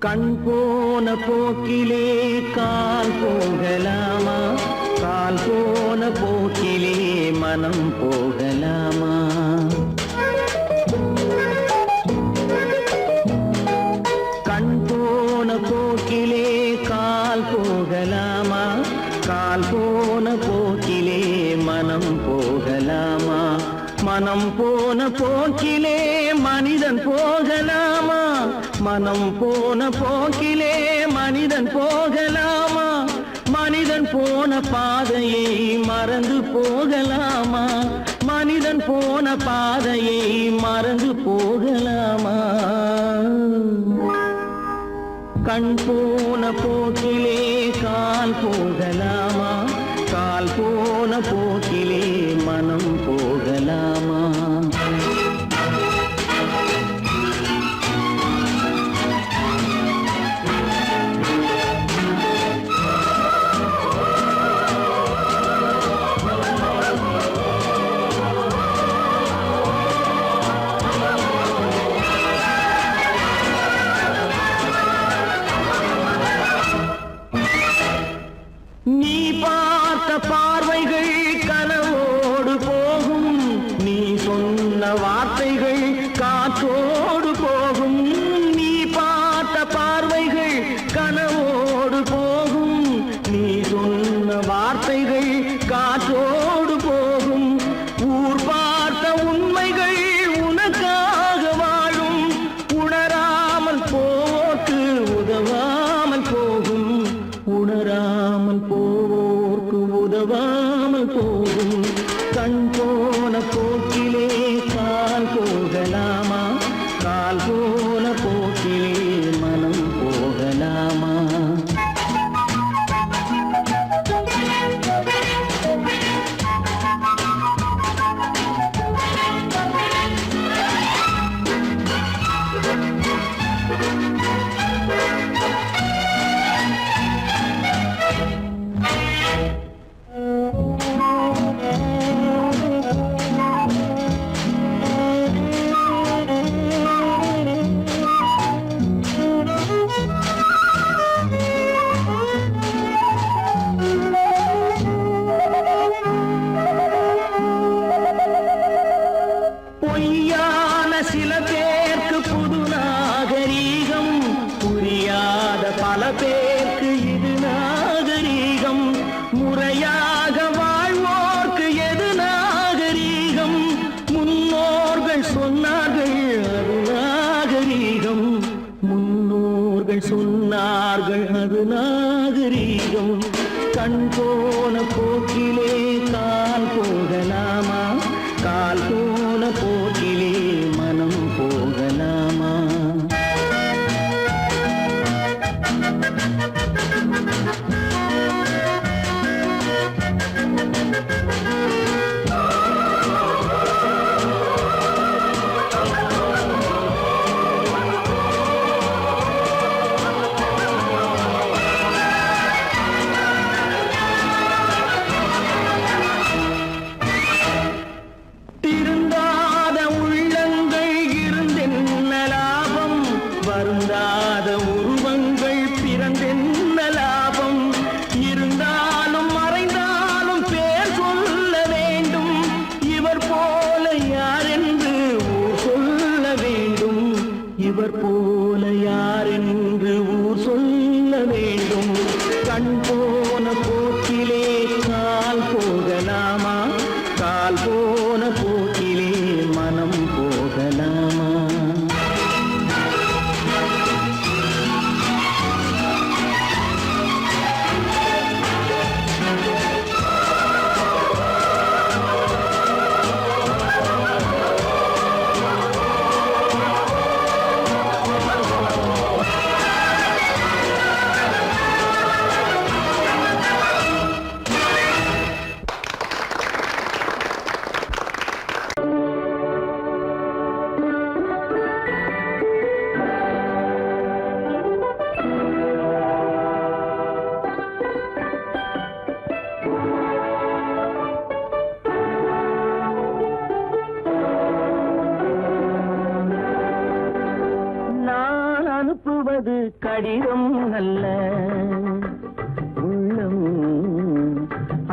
கண் போன போக்கிலே கால் போகலாமா, கால் போன போக்கிலே மனம் போகலாமா? கண் போன போக்கிலே கால் போகலாமா, கால் போன போக்கிலே மனம் போகலாமா? மனம் போன போக்கிலே மனிதன் போகலாமா? மனம் போன போக்கிலே மனிதன் போகலாமா? மனிதன் போன பாதையை மறந்து போகலாமா? மனிதன் போன பாதையை மறந்து போகலாமா? கண் போன போக்கிலே கால் போகலாமா, கால் போன போக்கிலே மனம் போகலாமா? நீ பார்த்த பார்வைகள் கனவோடு போகும், நீ சொன்ன வார்த்தைகள் காற்றோடு போகும். நீ பார்த்த பார்வைகள் கனவோடு போகும், நீ சொன்ன வார்த்தைகள் காற்றோடு போகும். ஊர் பார்த்த உண்மைகள் உனக்காக வாழும், உணராமல் போக்கு உதவாமல் போகும், உணராமல் போவோர்க்கு உதவாமல் போகும். கண் போன போக்கிலே கால் போகலாமா, கால் போன போக்கிலே மனம் போகலாமா? பொய்யான சில பேருக்கு புது நாகரீகம், புரியாத பல பேருக்கு இது நாகரீகம். முறையாக வாழ்வோர்க்கு எது நாகரீகம்? முன்னோர்கள் சொன்னார்கள் அது நாகரீகம், முன்னோர்கள் சொன்னார்கள் அது நாகரீகம். கண் போன போக்கிலே கால் போகலாமா, கால் போன போக்கிலே மனம் போகலாமா? திருந்தாத உள்ளங்கள் இருந்தென்ன லாபம், வருந்தாத உருவங்கள் பிறந்தென்ன லாபம்? இருந்தாலும் மறைந்தாலும் பேர் சொல்ல வேண்டும், இவர் போல யாரென்று ஊர் சொல்ல வேண்டும், இவர் போல யாரென்று ஊர் சொல்ல வேண்டும். கண் போன போக்கிலே கால் போகலாமா? கால் போன போக்கிலே மனம் போகலாமா? அனுப்புவது கடிதம் அல்ல, உள்ளம்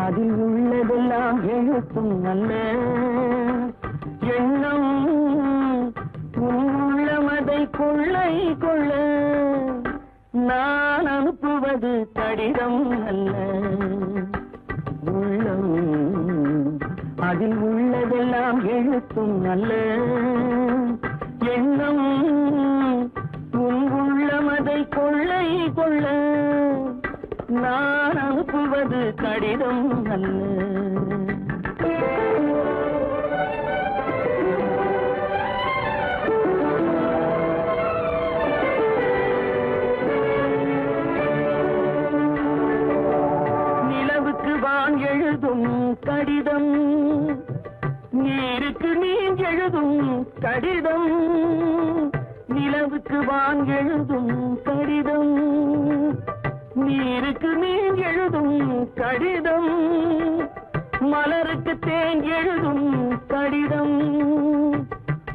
அதில் உள்ளதெல்லாம் எழுத்தும் அல்ல. எண்ணம் உள்ளமதை கொள்ளை கொள்ள. நான் அனுப்புவது கடிதம் அல்ல, உள்ளம் அதில் உள்ளதெல்லாம் எழுத்தும் அல்ல. எண்ணம் உள்ளமதை கொள்ளை கொள்ள. நான் அனுப்புவது கடிதம் அல்ல. நிலவுக்கு வான் எழுதும் கடிதம், நீருக்கு நீர் எழுதும் கடிதம். நிலவுக்கு வான் எழுதும் கடிதம், நீருக்கு நீர் எழுதும் கடிதம். மலருக்கு தேன் எழுதும் கடிதம்,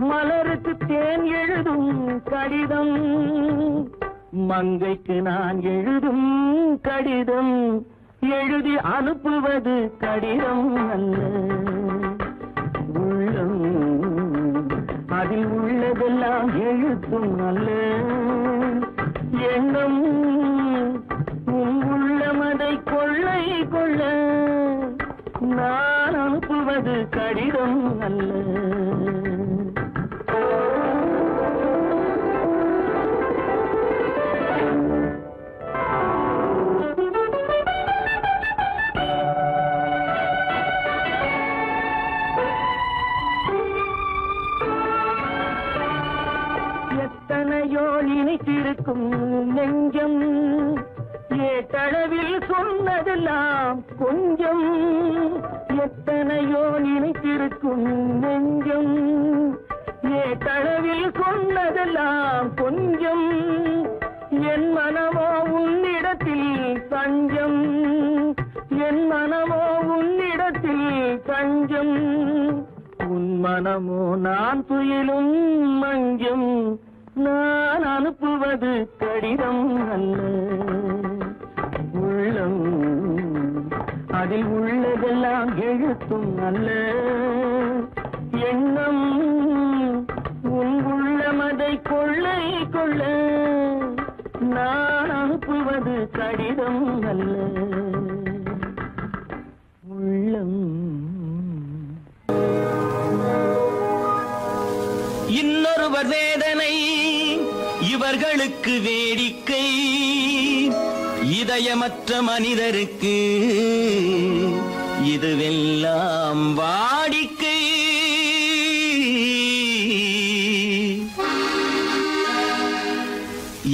மலருக்கு தேன் எழுதும் கடிதம். மங்கைக்கு நான் எழுதும் கடிதம், எழுதி அனுப்புவது கடிதம் அல்ல. உள்ளம் அதில் உள்ளதெல்லாம் எழுத்தும் அல்ல. எண்ணம் உள்ளமதை கொள்ளை கொள்ள. நான் அனுப்புவது கடிதம் அல்ல. எத்தனையோ இனித்திருக்கும் நெஞ்சம், ஏட்டளவில் சொன்னதெல்லாம் கொஞ்சம். எத்தனையோ இனித்திருக்கும் நெஞ்சம், ஏட்டளவில் சொன்னதெல்லாம் கொஞ்சம். என் மனமோ உன்னிடத்தில் தஞ்சம், என் மனமோ உன்னிடத்தில் தஞ்சம். உன் மனமோ நான் துயிலும் மஞ்சம். நான் அனுப்புவது கடிதம் அல்ல, உள்ளம் அதில் உள்ளதெல்லாம் எழுத்தும் அல்ல. எண்ணம் உன் உள்ளமதை கொள்ளை கொள்ள. நான் அனுப்புவது கடிதம் அல்ல, உள்ளம். இன்னொருவர் வேதனை இவர்களுக்கு வேடிக்கை, இதயமற்ற மனிதருக்கு இதுவெல்லாம் வாடிக்கை.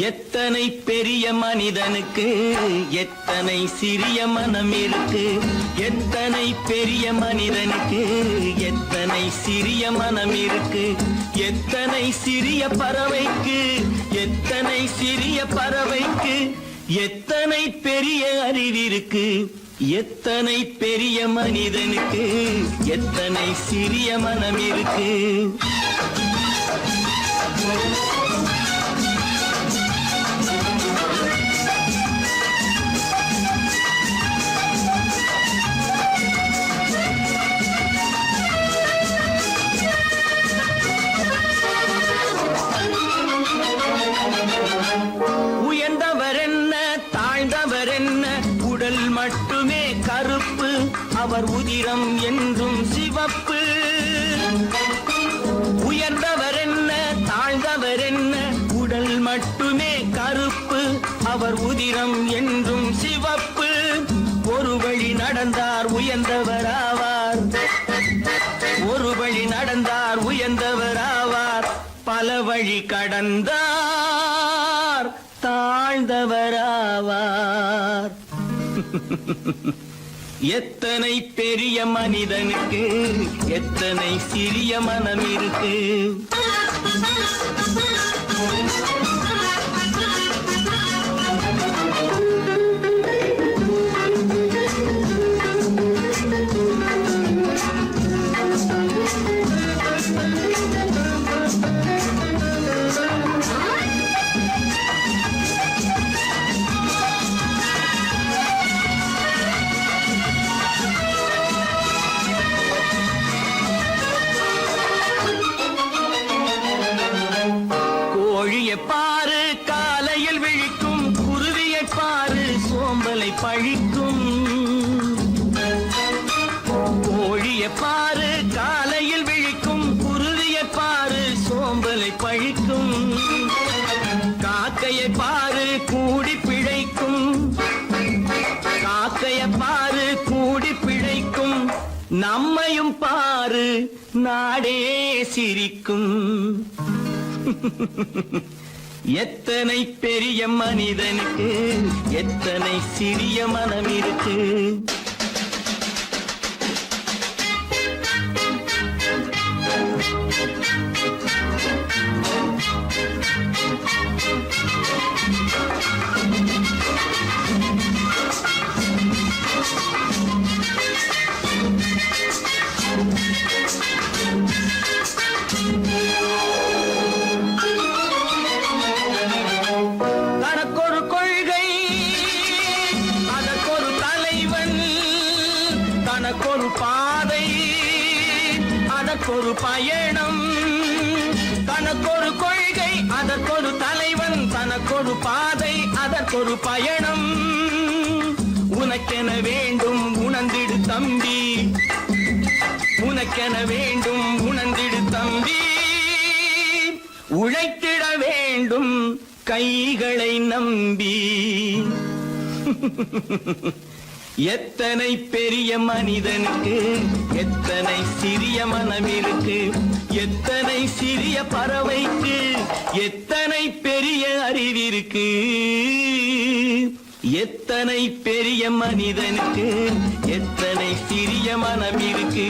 எத்தனை பெரிய மனிதனுக்கு எத்தனை சிறிய மனம் இருக்கு. எத்தனை பெரிய மனிதனுக்கு எத்தனை சிறிய மனம் இருக்கு. எத்தனை சிறிய பறவைக்கு எத்தனை சிறிய பறவைக்கு எத்தனை பெரிய அறிவிருக்கு. எத்தனை பெரிய மனிதனுக்கு எத்தனை சிறிய மனம் இருக்கு. உயர்ந்தவர் என்ன அவர் உதிரம் என்றும் சிவப்பு. உயர்ந்தவர் என்ன தாழ்ந்தவர் என்ன உடல் மட்டுமே கருப்பு. அவர் உதிரம் என்றும் சிவப்பு. ஒரு வழி நடந்தார் உயர்ந்தவராவார். ஒரு வழி நடந்தார் உயர்ந்தவராவார். பல வழி கடந்தார் தாழ்ந்தவராவார். எத்தனை பெரிய மனிதனுக்கு எத்தனை சிறிய மனம் இருக்கு. பாரு காலையில் விழிக்கும் குருவியை பாரு சோம்பலை பழிக்கும். கோழியை பாரு காலையில் விழிக்கும் குருவியை பாரு சோம்பலை பழிக்கும். காக்கையை பாரு கூடி பிழைக்கும். காக்கையை பாரு கூடி பிழைக்கும். நம்மையும் பாரு நாடே சிரிக்கும். எத்தனை பெரிய மனிதனுக்கு எத்தனை சிறிய மனம் இருக்கு. தனக்கொரு பாதை அதற்கொரு பயணம். தனக்கொரு கொள்கை அதற்கொரு தலைவன். தனக்கொரு பாதை அதற்கொரு பயணம். உனக்கென வேண்டும் உணர்ந்திடு தம்பி. உனக்கென வேண்டும் உணர்ந்திடு தம்பி. உழைத்திட வேண்டும் கைகளை நம்பி. எத்தனை பெரிய மனிதனுக்கு எத்தனை சிறிய மனம் இருக்கு. எத்தனை சிறிய பறவைக்கு எத்தனை பெரிய அறிவிருக்கு. எத்தனை பெரிய மனிதனுக்கு எத்தனை சிறிய மனம் இருக்கு.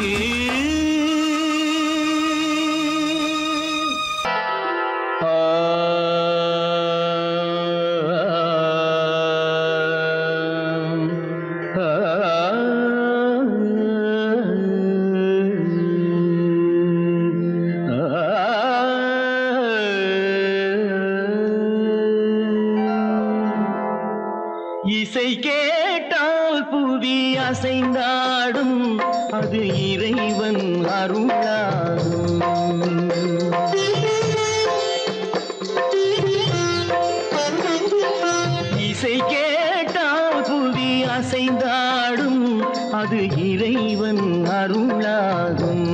இசை கேட்டால் புவி அசைந்தாடும் அது இறைவன் அருளாகும். இசை கேட்டால் புவி அசைந்தாடும் அது இறைவன் அருளாகும்.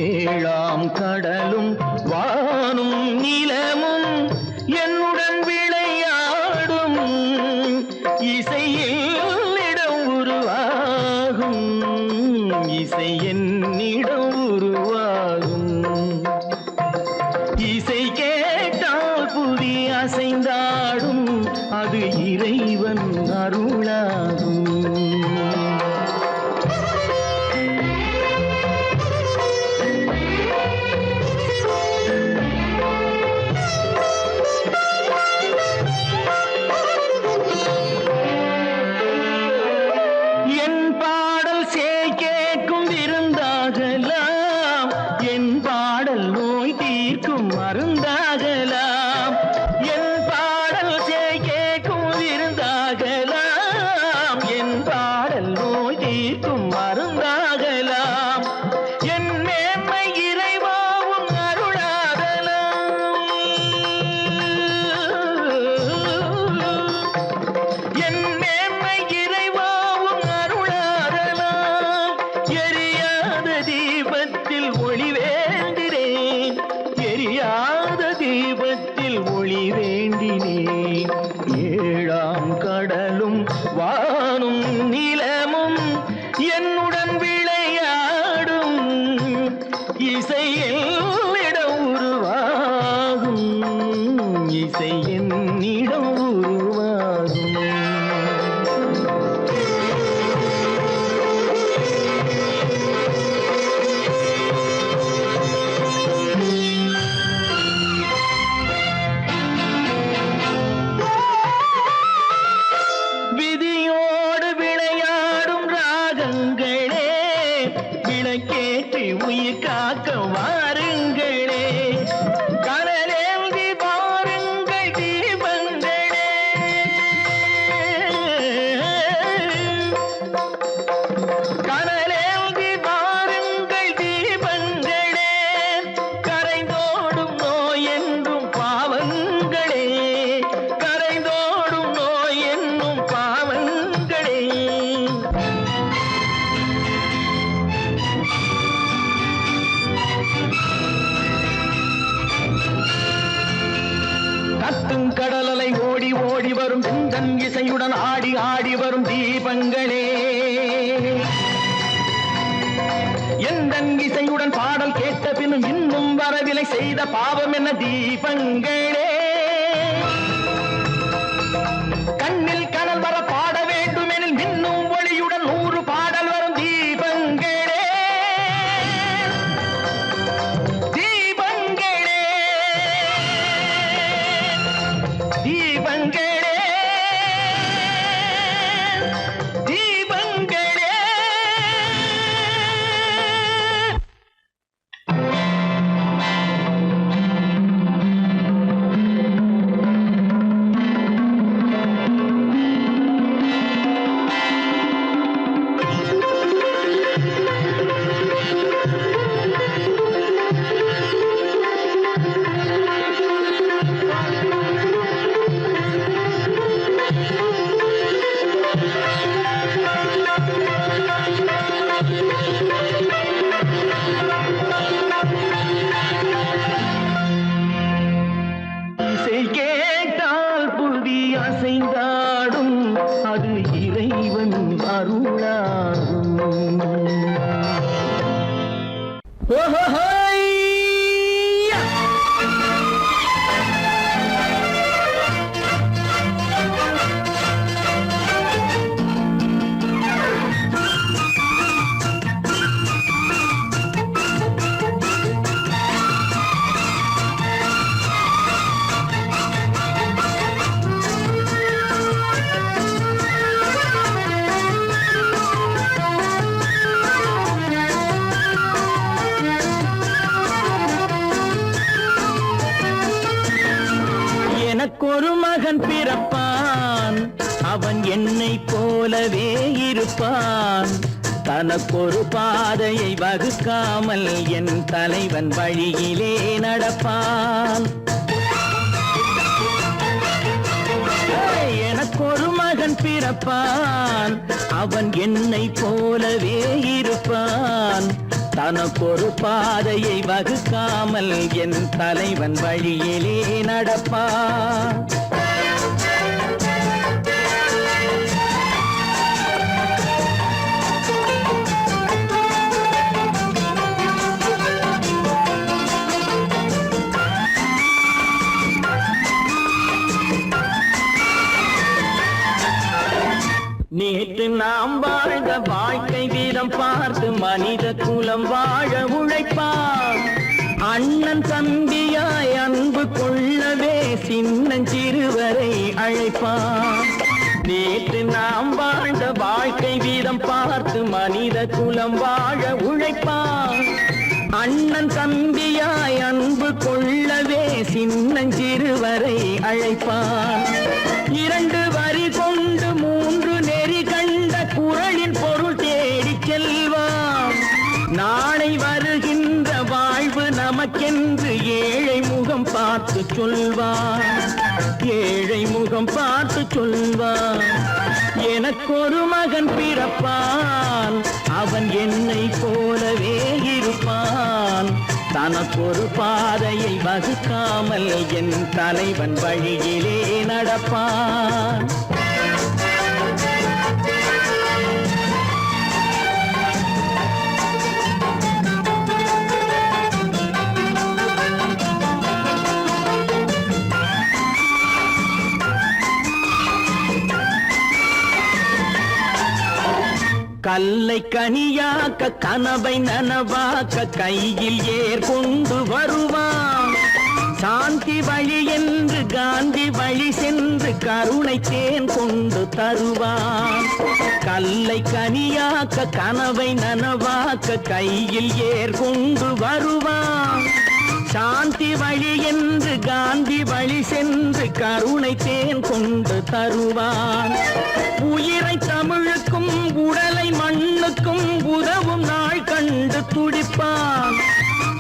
ஏழாம் கடலும் வானும் நிலமும் என்னுடன் விளையாடும். இசையில் இடம் உருவாகும். இசை என்னிடம் உருவாகும். இசை கேட்டால் புவி அசைந்தாடும் அது இறைவன் அருளாகும். என் பாடல் நோய் தீர்க்கும் மருந்தாகலாம். என் பாடல் கேட்கும் விருந்தாகலாம். என் பாடல் இசை என்னிடம் உருவாகும். விதியோடு விளையாடும் ராகங்களே, விளக்கேற்றி உயிர் காக்க வாருங்களே, கனலேந்தி பாருங்கள் தீபங்களே, கனலேந்தி பாருங்கள் தீபங்களே, கரைந்தோடும் நோய் என்றும் பாவங்களே, கரைந்தோடும் நோய் என்னும் பாவங்களே. கத்தும் கடலலை ஓடி ஓடி வரும் சிந்தன் இசையுடன் ஆடி ஆடி வரும் தீபங்களே, எந்தன் இசையுடன் பாடல் கேட்ட பின்னும் இன்னும் வரவில்லை செய்த பாவம் என்ன தீபங்களே. கண்ணில் கனல் வர பாட வேண்டும் எனில் மின்னும் ஒளியுடன் 100 பாடல் வரும் தீபங்களே, தீபங்களே, தீபங்களே, தீபங்களே. இசை கேட்டால் புவி அசைந்தாடும், அது இறைவன் அருளாகும். ஓஹோஹோய்யா! எனக்கொரு மகன் பிறப்பான், அவன் என்னை போலவே இருப்பான், தனக்கொரு பாதையை வகுக்காமல் என் தலைவன் வழியிலே நடப்பான். எனக்கொரு மகன் பிறப்பான், அவன் என்னை போலவே இருப்பான், தனக்கொரு பாதையை வகுக்காமல் என் தலைவன் வழியிலே நடப்பான். நேற்று நாம் வாழ்ந்த வாழ்க்கை வீதம் பார்த்து மனித குலம் வாழ உழைப்பான், அண்ணன் தம்பியாய் அன்பு கொள்ளவே சின்னஞ்சிறுவரை அழைப்பான். நேற்று நாம் வாழ்ந்த வாழ்க்கை வீதம் பார்த்து மனித குலம் வாழ உழைப்பான், அண்ணன் தம்பியாய் அன்பு கொள்ளவே சின்னஞ்சிறுவரை அழைப்பான். 2 வரி கொண்டு 3 நெறி கண்ட குறளின் பொருள் தேடி செல்வான். நாளை வருகின்ற வாழ்வு நமக்கென்று ஏழை முகம் பார்த்து சொல்வான், ஏழை முகம் பார்த்து சொல்வான். எனக்கொரு மகன் பிறப்பான், அவன் என்னை போலவே இருப்பான், தனக்கொரு பாதையை வகுக்காமல் என் தலைவன் வழியிலே நடப்பான். கல்லை கனியாக்க கனவை நனவாக்க கையில் ஏற்கொண்டு வருவான். சாந்தி வழி என்று காந்தி வழி சென்று கருணை தேன் கொண்டு தருவான். கல்லை கனியாக்க கனவை நனவாக்க கையில் ஏற்கொண்டு வருவான். சாந்தி வழி என்று காந்தி வழி சென்று கருணை தேன் கொண்டு தருவான். உயிரை தமிழுக்கும் உடலை மண்ணுக்கும் உதவும் நாள் கண்டு துடிப்பான்.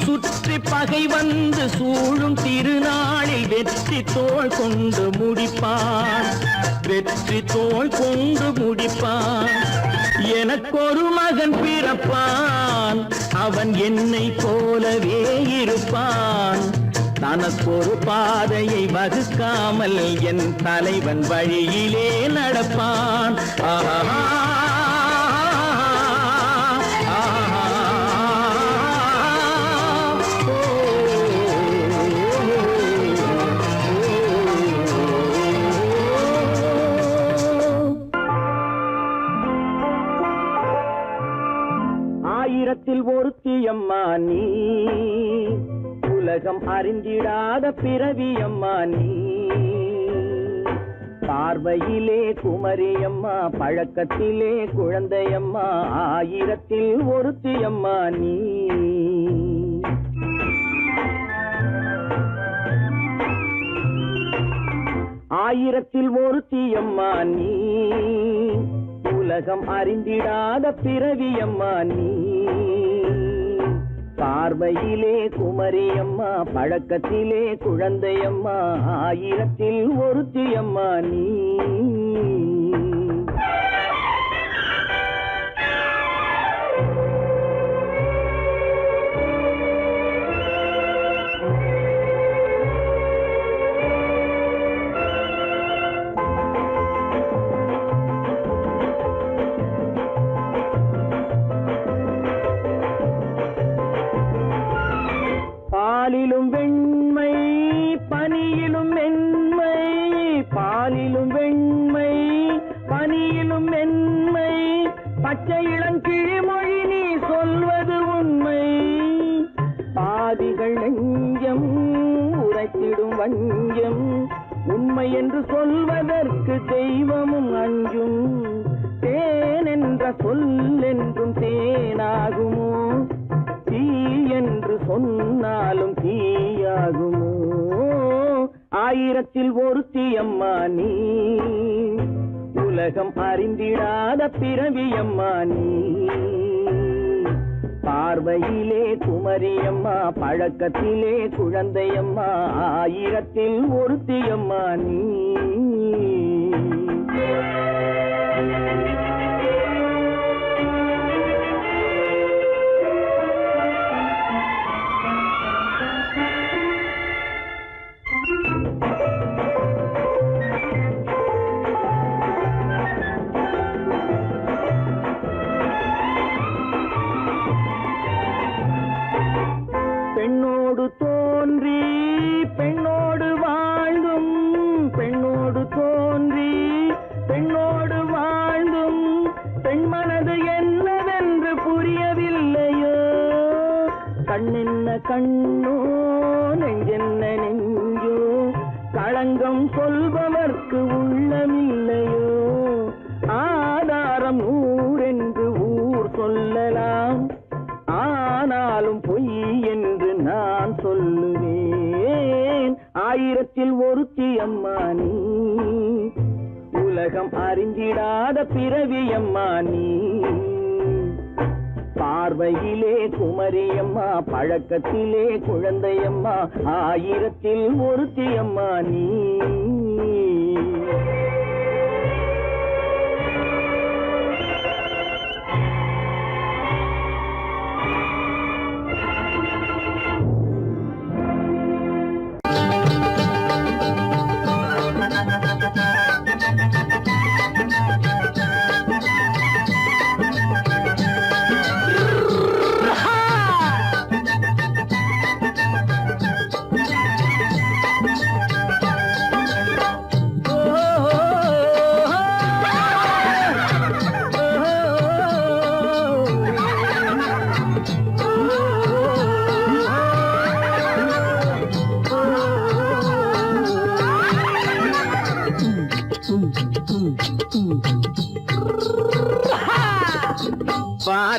சுற்றி பகை வந்து சூழும் திருநாளில் வெற்றி தோள் கொண்டு முடிப்பான். வெற்றி தோள் கொண்டு முடிப்பான். எனக்கொரு மகன் பிறப்பான், அவன் என்னை போலவே இருப்பான். தனக்கொரு பாதையை வகுக்காமல் என் தலைவன் வழியிலே நடப்பான். ஆஹா ஆயிரத்தில் ஒருத்தியம்மா நீ, உலகம் அறிந்திடாத பிறவியம்மா நீ. பார்வையிலே குமரியம்மா, பழக்கத்திலே குழந்தையம்மா, ஆயிரத்தில் ஒருத்தியம்மா நீ. ஆயிரத்தில் ஒருத்தியம்மா நீ, உலகம் அறிந்திடாத பிறவியம்மா நீ. பார்வையிலே குமரியம்மா, பழக்கத்திலே குழந்தையம்மா, ஆயிரத்தில் ஒருத்தியம்மா நீ. பாலிலும் வெண்மை பனியிலும் மென்மை, பாலிலும் வெண்மை பனியிலும் மென்மை, பச்சை இளங்கிழிமொழி நீ சொல்வது உண்மை. பாதிகள் நெஞ்சம் உரைத்திடும் வஞ்சம், உண்மை என்று சொல்வதற்கு தெய்வமும் அஞ்சும். தேன் என்ற சொல் என்றும் தேனாகுமோ, தீ என்று சொன்னாலும் தீயாகுமோ. ஆயிரத்தில் ஒருத்தியம்மா நீ, உலகம் அறிந்திடாத பிறவியம்மா நீ. பார்வையிலே குமரியம்மா, பழக்கத்திலே குழந்தையம்மா, ஆயிரத்தில் ஒருத்தியம்மா நீ. பெண்ணோடு தோன்றி பெண்ணோடு வாழ்ந்தும், பெண்ணோடு தோன்றி பெண்ணோடு வாழ்ந்தும், பெண் மனது என்னவென்று புரியவில்லையோ. கண்ணென்ன கண்ணோ, நெஞ்சென்ன நெஞ்சோ, களங்கம் சொல்பவர்க்கு உள்ளமில்லையோ. ஆதாரம் ஊரென்று ஊர் சொல்லலாம், ஆனாலும் பொய் என்று நான் சொல்லுவேன். ஆயிரத்தில் ஒருத்தியம்மா நீ, உலகம் அறிந்திடாத பிறவியம்மா நீ. பார்வையிலே குமரியம்மா, பழக்கத்திலே குழந்தையம்மா, ஆயிரத்தில் ஒருத்தியம்மா நீ.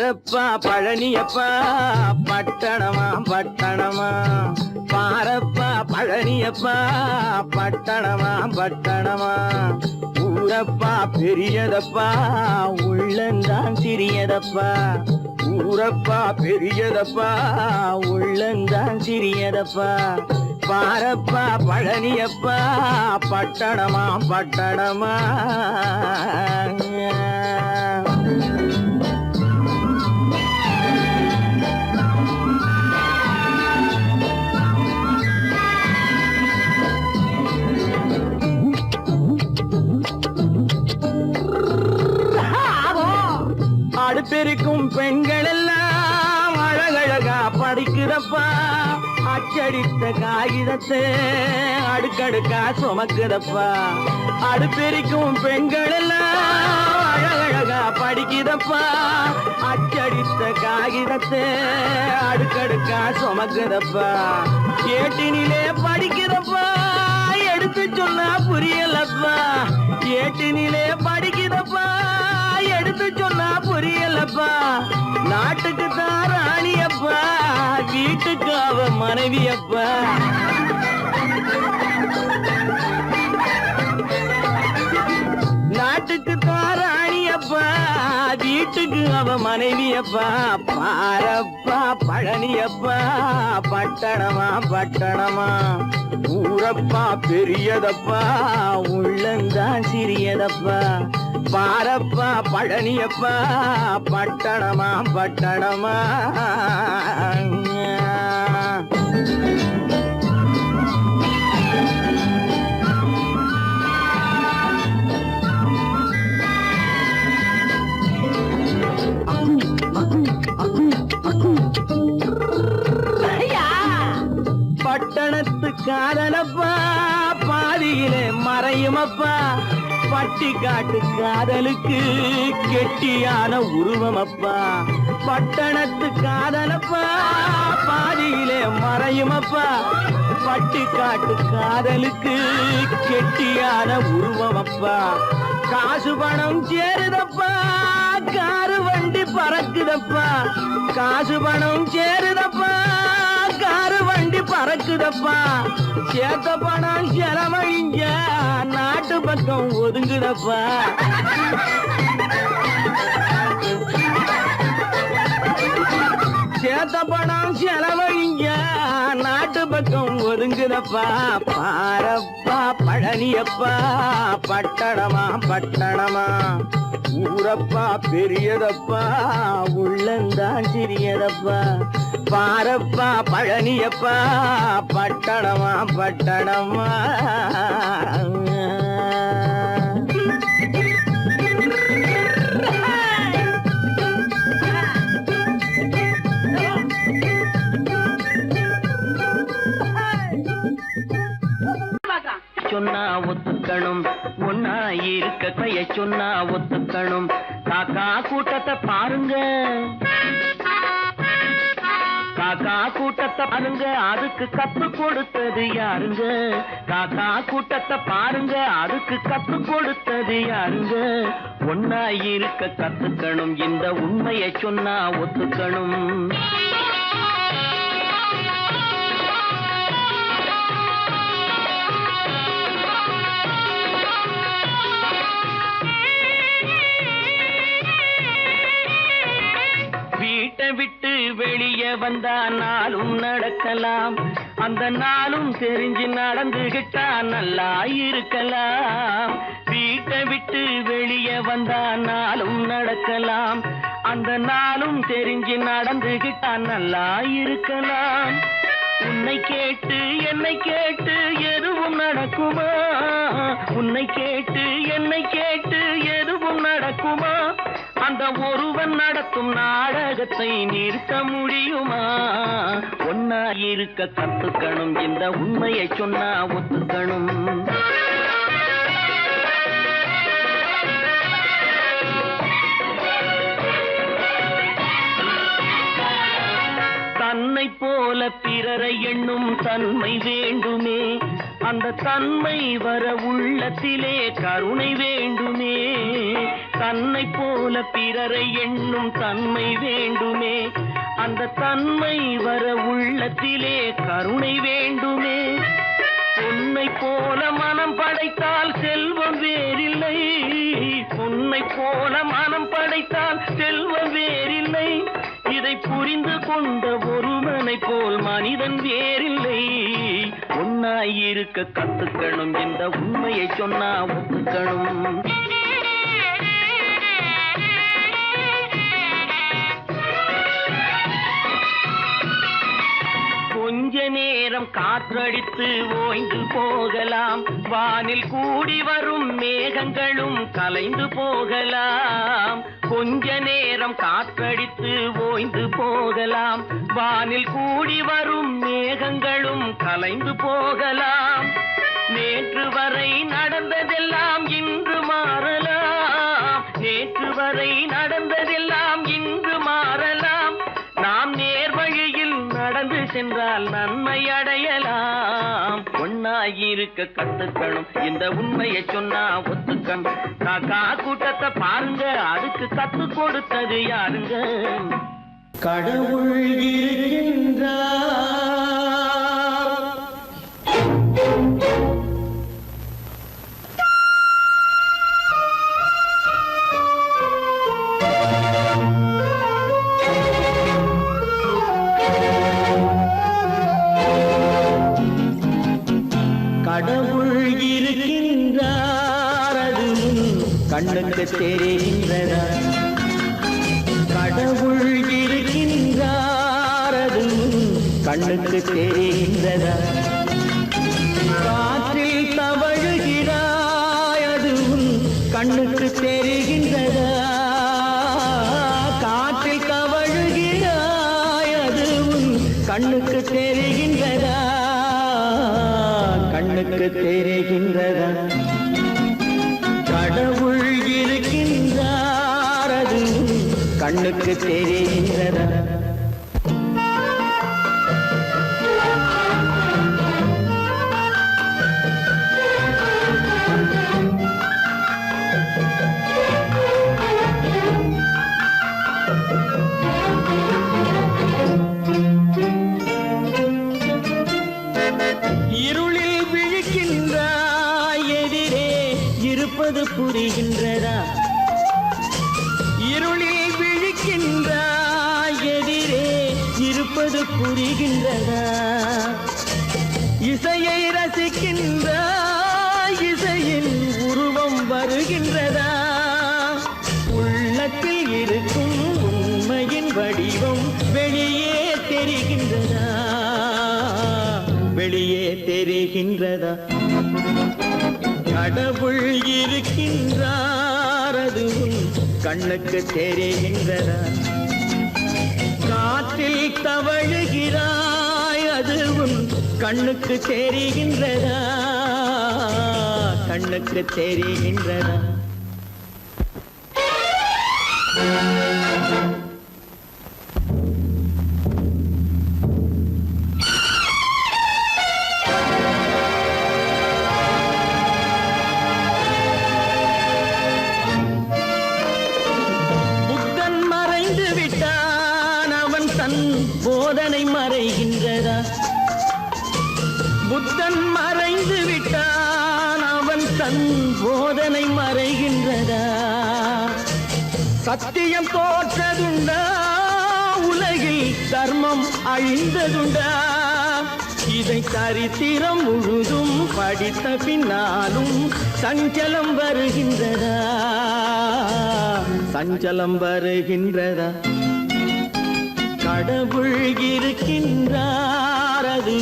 பாரப்பா பழனியப்பா பட்டணமா பட்டணமா பாரப்பா பழனியப்பா பட்டணமா பட்டணமா ஊரப்பா பெரியதப்பா உள்ளந்தான் சிறியதப்பா ஊரப்பா பெரியதப்பா உள்ளந்தான் சிறியதப்பா பாரப்பா பழனியப்பா பட்டணமா பட்டணமா அடுப்பெருக்கும் பெண்கள் எல்லாம் அழகழகா படிக்கிறப்பா அச்சடித்த காகிதத்தை அடுக்கடுக்கா சுமக்குதப்பா அடுப்பெருக்கும் பெண்கள் எல்லாம் அழகழகா படிக்கிறப்பா அச்சடித்த காகிதத்தை அடுக்கடுக்கா சுமக்குதப்பா ஏட்டினிலே படிக்கிறப்பா எடுத்து சொன்னா புரியலப்பா ஏட்டினிலே படிக்கிறப்பா எடுத்து சொன்னா புரியலப்பா நாட்டுக்கு தான் ராணியப்பா வீட்டுக்கு அவ மனைவியப்பா நாட்டுக்கு தான் ராணியப்பா வீட்டுக்கு அவ மனைவியப்பா பாரப்பா பழனியப்பா பட்டணமா பட்டணமா ஊரப்பா பெரியதப்பா உள்ளந்தான் சிறியதப்பா பாரப்பா பழனியப்பா பட்டணமா பட்டணமா பட்டணத்து காதலப்பா பாதியிலே மறையுமப்பா பட்டி காட்டு காதலுக்கு கெட்டியான உருவமப்பா பட்டணத்து காதலப்பா பாதியிலே மறையுமப்பா பட்டி காட்டு காதலுக்கு கெட்டியான உருவமப்பா காசு பணம் சேருதப்பா காரு வண்டி பறக்குதப்பா காசு பணம் சேருதப்பா காரு வண்டி பறக்குதப்பா சேத்த பணம் செலவழிஞ்ச நாட்டு பக்கம் ஒதுங்குதப்பா சேத்த பணம் செலவழிஞ்ச நாட்டு பக்கம் ஒதுங்குதப்பா பாரப்பா பழனியப்பா பட்டணமா பட்டணமா ஊரப்பா பெரியதப்பா உள்ளந்தான் சிறியதப்பா பாரப்பா பழனியப்பா பட்டணமா பட்டணமா சொன்னா ஒத்துக்கணும் ஒன்னா இருக்க கைய சொன்னா ஒத்துக்கணும் காக்கா கூட்டத்தை பாருங்க காக்கா கூட்டத்தை பாருங்க அதுக்கு கத்து கொடுத்தது யாருங்க காக்கா கூட்டத்தை பாருங்க அதுக்கு கத்து கொடுத்தது யாருங்க ஒன்னா இருக்க கத்துக்கணும் இந்த உண்மையை சொன்னா ஒத்துக்கணும் விட்டு வெளியே வந்தா நாளும் நடக்கலாம் அந்த நாளும் தெரிஞ்சு நடந்துகிட்டா நல்லா இருக்கலாம் வீட்டை விட்டு வெளியே வந்தா நாளும் நடக்கலாம் அந்த நாளும் தெரிஞ்சு நடந்துகிட்டா நல்லா இருக்கலாம் உன்னை கேட்டு என்னை கேட்டு எதுவும் நடக்குமா உன்னை கேட்டு என்னை கேட்டு எதுவும் நடக்குமா அந்த ஒருவன் நடத்தும் நாடகத்தை நிறுத்த முடியுமா ஒன்னா இருக்க கத்துக்கணும் இந்த உண்மையை சொன்னா ஒத்துக்கணும் தன்னை போல பிறரை எண்ணும் தன்மை வேண்டுமே அந்த தன்மை வர உள்ளத்திலே கருணை வேண்டுமே தன்னை போல பிறரை எண்ணும் தன்மை வேண்டுமே, அந்த தன்மை வர உள்ளத்திலே கருணை வேண்டுமே. பொன்னை போல மனம் படைத்தால் செல்வம் வேறில்லை, பொன்னை போல மனம் படைத்தால் செல்வம் வேறில்லை. இதை புரிந்து கொண்ட ஒருவனை போல் மனிதன் வேறில்லை. ஒன்னாயிருக்க கத்துக்கணும், இந்த உண்மையை சொன்னா ஒத்துக்கணும். கொஞ்ச நேரம் காற்றடித்து ஓய்ந்து போகலாம், வானில் கூடி வரும் மேகங்களும் கலைந்து போகலாம். கொஞ்ச நேரம் காற்றடித்து ஓய்ந்து போகலாம், வானில் கூடி வரும் மேகங்களும் கலைந்து போகலாம். நேற்று வரை நடந்ததெல்லாம் இன்று மாறலாம், நேற்று வரை நடந்ததெல்லாம் இன்று மாறலாம். நாம் நேர்வழியில் நடந்து சென்றால் நன்மை அடையலாம். ஒன்னாயிருக்க கத்துக்கணும், இந்த உண்மையை சொன்னா ஒத்துக்கணும். காக்கா கூட்டத்தை பாருங்க, அதுக்கு கத்து கொடுத்தது யாருங்க? கடவுள் இருக்கின்றார். கடவுள் இருக்கின்றார், அது கண்ணுக்கு தெரிகின்றதா? கடவுள் இருக்கின்றார், அது கண்ணுக்கு தெரிகின்றதா? காற்றில் தவழுகிறாய், அது கண்ணுக்கு தெரிகின்றதா? காற்றில் தவழுகிறாய், அது கண்ணுக்கு தெரிகின்றதா? கண்ணுக்கு தெரிகின்றதா? கடவுள் இருக்கின்றார், அது கண்ணுக்கு தெரிகின்றதா? இருளில் விழிக்கின்றாய், எதிரே இருப்பது புரிகின்றதா? இருளில் விழிக்கின்றாய், எதிரே இருப்பது புரிகின்றதா? இசையை ரசிக்கின்றாய், இசையின் உருவம் வருகின்றதா? உள்ளத்தில் இருக்கும் உண்மையின் வடிவம் வெளியே தெரிகின்றதா? வெளியே தெரிகின்றதா? கடவுள் இருக்கின்றார், அது கண்ணுக்கு தெரிகின்றதா? காற்றில் தவழுகிறாய், அது கண்ணுக்கு தெரிகின்றதா? கண்ணுக்கு தெரிகின்றதா? போதனை மறைகின்றதா? புத்தன் மறைந்து விட்டான், அவன் தன் போதனை மறைகின்றதா? சத்தியம் தோற்றதுண்டா? உலகில் தர்மம் அழிந்ததுண்டா? இதை சரித்திரம் முழுதும் படித்த பின்னாலும் சஞ்சலம் வருகின்றதா? சஞ்சலம் வருகின்றதா? கடவுள் இருக்கின்றார், அது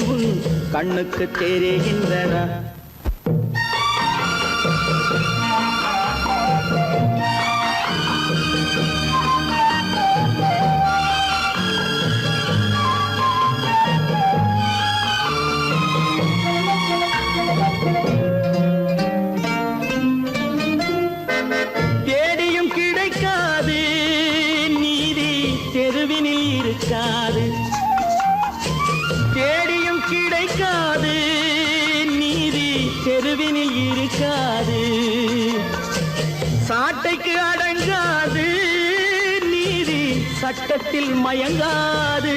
கண்ணுக்கு தெரிகின்றதா? தேடியும் கிடைக்காது நீதி, தெருவினில் இருக்காது. தேடியும் கிடைக்காது நீதி, தெருவினில் இருக்காது. சாட்டைக்கு அடங்காது நீதி சட்டத்தில் மயங்காது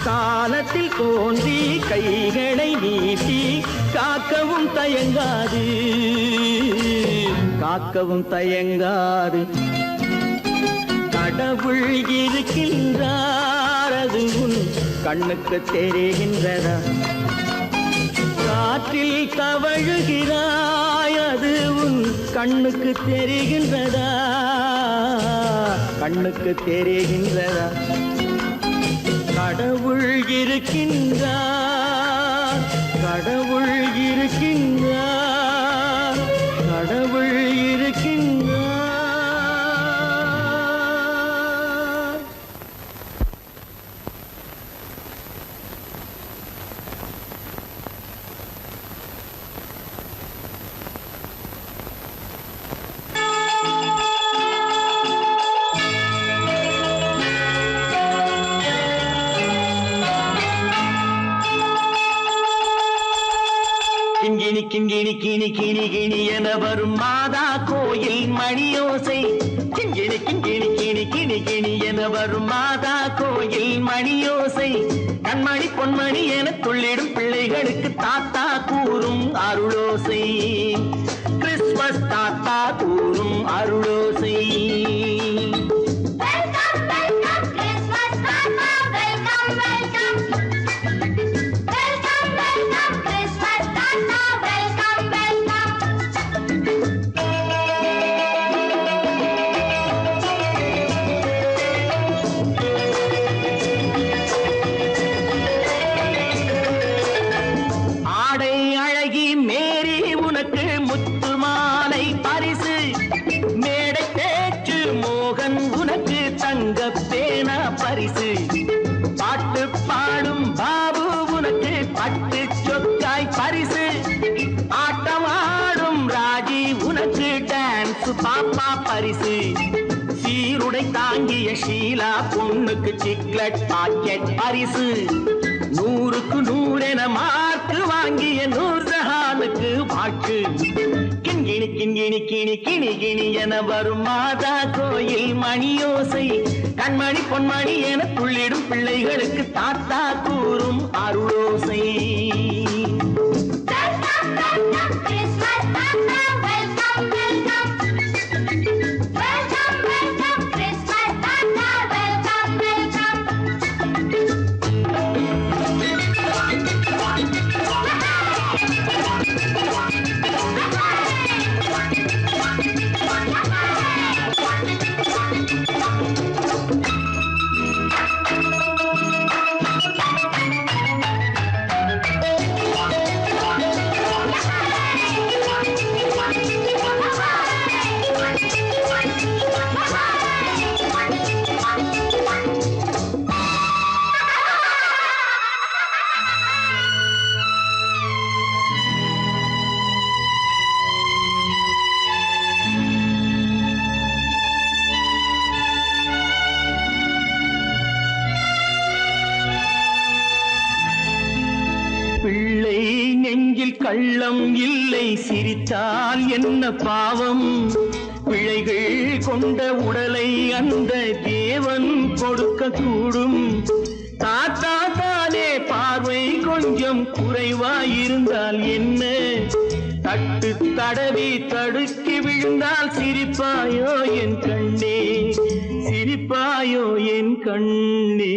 காலத்தில் தோன்றி கைகளை நீட்டி காக்கவும் தயங்காது காக்கவும் தயங்காது கடவுள் இருக்கின்றார் அது உன் கண்ணுக்கு தெரிகின்றதா காற்றில் தவழுகிறாய் அது உன் கண்ணுக்கு தெரிகின்றதா கண்ணுக்கு தெரிகின்றதா கடவுள் இருக்கின்றார் கடவுள் இருக்கின்றார் கடவுள் இருக்கின்றார் கிங்கிணி கிணி கிணி கிணி என வரும் மாதா கோயில் மணியோசை கிங்கிணி கிங்கிணி கிணி கிணி கிணி என வரும் மாதா கோயில் மணியோசை கண்மணி பொன்மணி என துள்ளிடும் பிள்ளைகளுக்கு தாத்தா கூறும் அருளோசை கிறிஸ்துமஸ் தாத்தா கூறும் அருளோசை பரிசு பாட்டு பாடும் பாபு உனக்கு பட்டு சொக்காய் பரிசு ஆட்டம் ஆடும் ராஜி உனக்கு டான்ஸ் பாப்பா பரிசு சீருடை தாங்கிய ஷீலா பொண்ணுக்கு சிக்லெட் பாக்கெட் பரிசு 100க்கு 100 என மார்க்கு வாங்கிய நூர்ஜஹானுக்கு வாழ்த்து கிண்கிணி கிண்கிணி கிணி கிணி கிணி என வரும் மாதா கோயில் மணியோசை கண்மணி பொன்மணி என துள்ளிடும் பிள்ளைகளுக்கு தாத்தா கூறும் அருளோசை கள்ளம் இல்லை சிரித்தால் என்ன பாவம் பிழைகள் கொண்ட உடலை அந்த தேவன் கொடுக்க கூடும் தாத்தா தானே பார்வை கொஞ்சம் குறைவாயிருந்தால் என்ன தட்டு தடவி தடுக்கி விழுந்தால் சிரிப்பாயோ என் கண்ணே சிரிப்பாயோ என் கண்ணே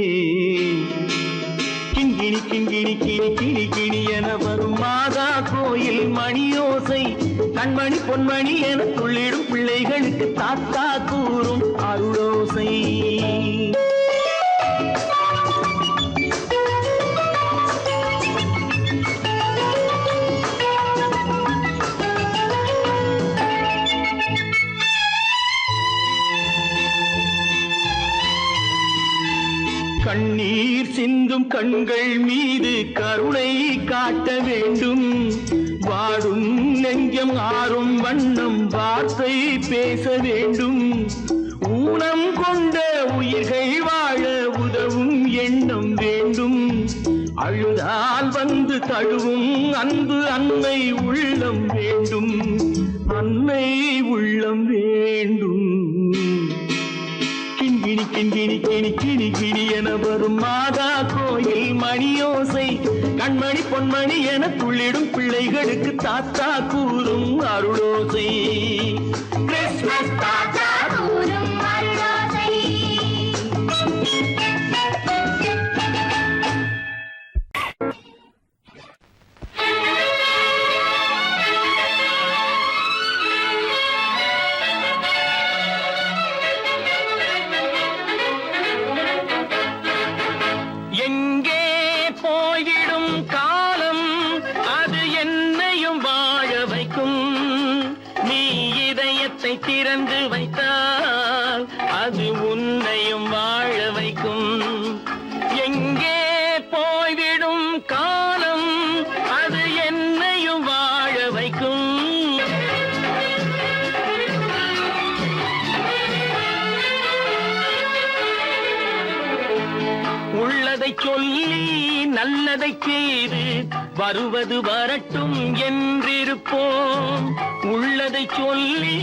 கிண்கிணி கிண்கிணி கிணி கிணி கிணி என வரும் மாதா கோயில் மணியோசை கண்மணி பொன்மணி என துள்ளிடும் பிள்ளைகளுக்கு தாத்தா கூறும் அருளோசை கண்ணீர் சிந்தும் கண்கள் மீது கருணை காட்ட வேண்டும் வாடும் நெஞ்சம் ஆறும் வண்ணம் வார்த்தை பேச வேண்டும் ஊனம் கொண்ட உயிர்கள் வாழ உதவும் எண்ணம் வேண்டும் அழுதால் வந்து தழுவும் அன்பு அன்னை உள்ளம் வேண்டும், அன்னை உள்ளம் வேண்டும். கிண்கிணி கிண்கிணி கிணி கிணி கிணி என வரும் மாதா கோயில் மணியோசை, கண்மணி பொன்மணி என துள்ளிடும் பிள்ளைகளுக்கு தாத்தா கூறும் அருளோசை. கிறிஸ்மஸ் தாத்தா கூறும் அருளோசை. எங்கே போய்விடும் காலம், அது என்னையும் வாழ வைக்கும். நீ இதயத்தை திறந்து வைத்தால் அது உன்னையும் வாழ வைக்கும். எங்கே போய்விடும் காலம், அது என்னையும் வாழ வைக்கும். உள்ளதை சொல்லி நல்லதை செய்து வருவது வரட்டும் என்றிருப்போம். உள்ளதை சொல்லி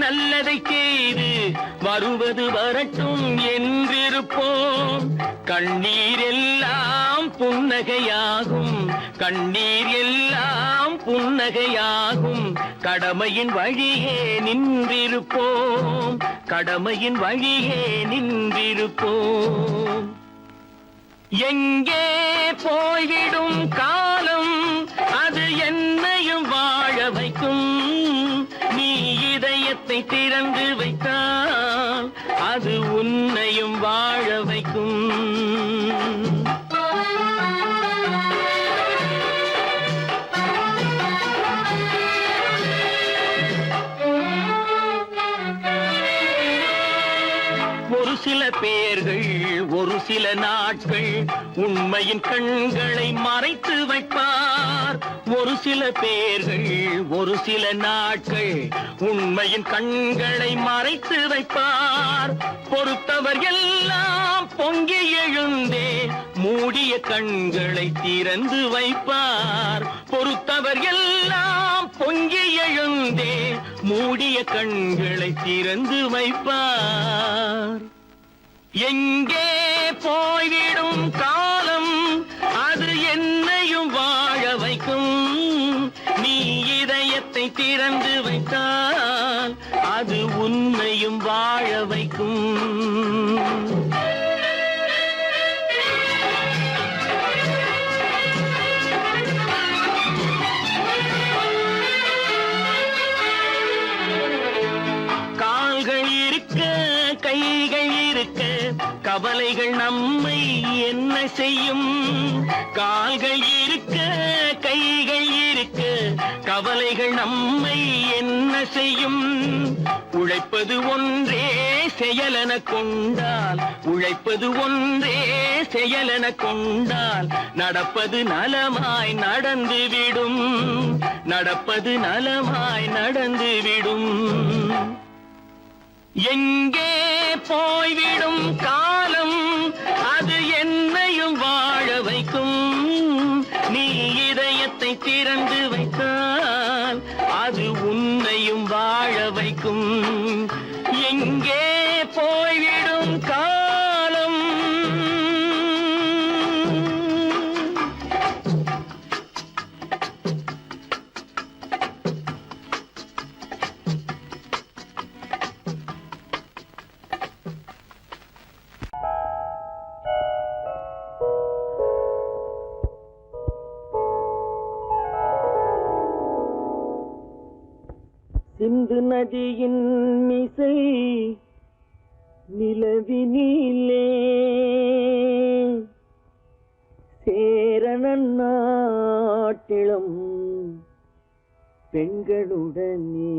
நல்லதை செய்து வருவது வரட்டும் என்றிருப்போம். கண்ணீர் எல்லாம் புன்னகையாகும், கண்ணீர் எல்லாம் புன்னகையாகும். கடமையின் வழியே நின்றிருப்போம், கடமையின் வழியே நின்றிருப்போம். எங்கே போய்விடும் காலம், அது என்னையும் வாழ வைக்கும். நீ இதயத்தை திறந்து வைத்தால் அது உன்னையும் வாழ வைக்கும். ஒரு சில பேர்கள் ஒரு சில நாட்கள் உண்மையின் கண்களை மறைத்து வைப்பார். ஒரு சில பேர்கள் ஒரு சில நாட்கள் உண்மையின் கண்களை மறைத்து வைப்பார். பொறுத்தவர் எல்லாம் பொங்கி எழுந்தே மூடிய கண்களை திறந்து வைப்பார். பொறுத்தவர் எல்லாம் பொங்கி எழுந்தே மூடிய கண்களை திறந்து வைப்பார். எங்கே போய்விடும் காலம், அது என்னையும் வாழ வைக்கும். நீ இதயத்தை திறந்து வைத்தால் அது உன்னையும் வாழ வைக்கும். கால்கள் இருக்க கைகள் இருக்க கவலைகள் நம்மை என்ன செய்யும். கால்கள் இருக்க கைகள் இருக்க கவலைகள் நம்மை என்ன செய்யும். உழைப்பது ஒன்றே செயலென கொண்டால், உழைப்பது ஒன்றே செயலென கொண்டால் நடப்பது நலமாய் நடந்துவிடும், நடப்பது நலமாய் நடந்துவிடும். எங்கே போய்விடும் காலம், அது என்னையும் வாழ வைக்கும். நீ இதயத்தை திறந்து வைத்தால் அது உன்னையும் வாழ வைக்கும். எங்கே போய்விடும் காலம். சிந்து நதியின் மிசை நிலவினிலே சேரணன் நாட்டிளம் பெண்களுடனே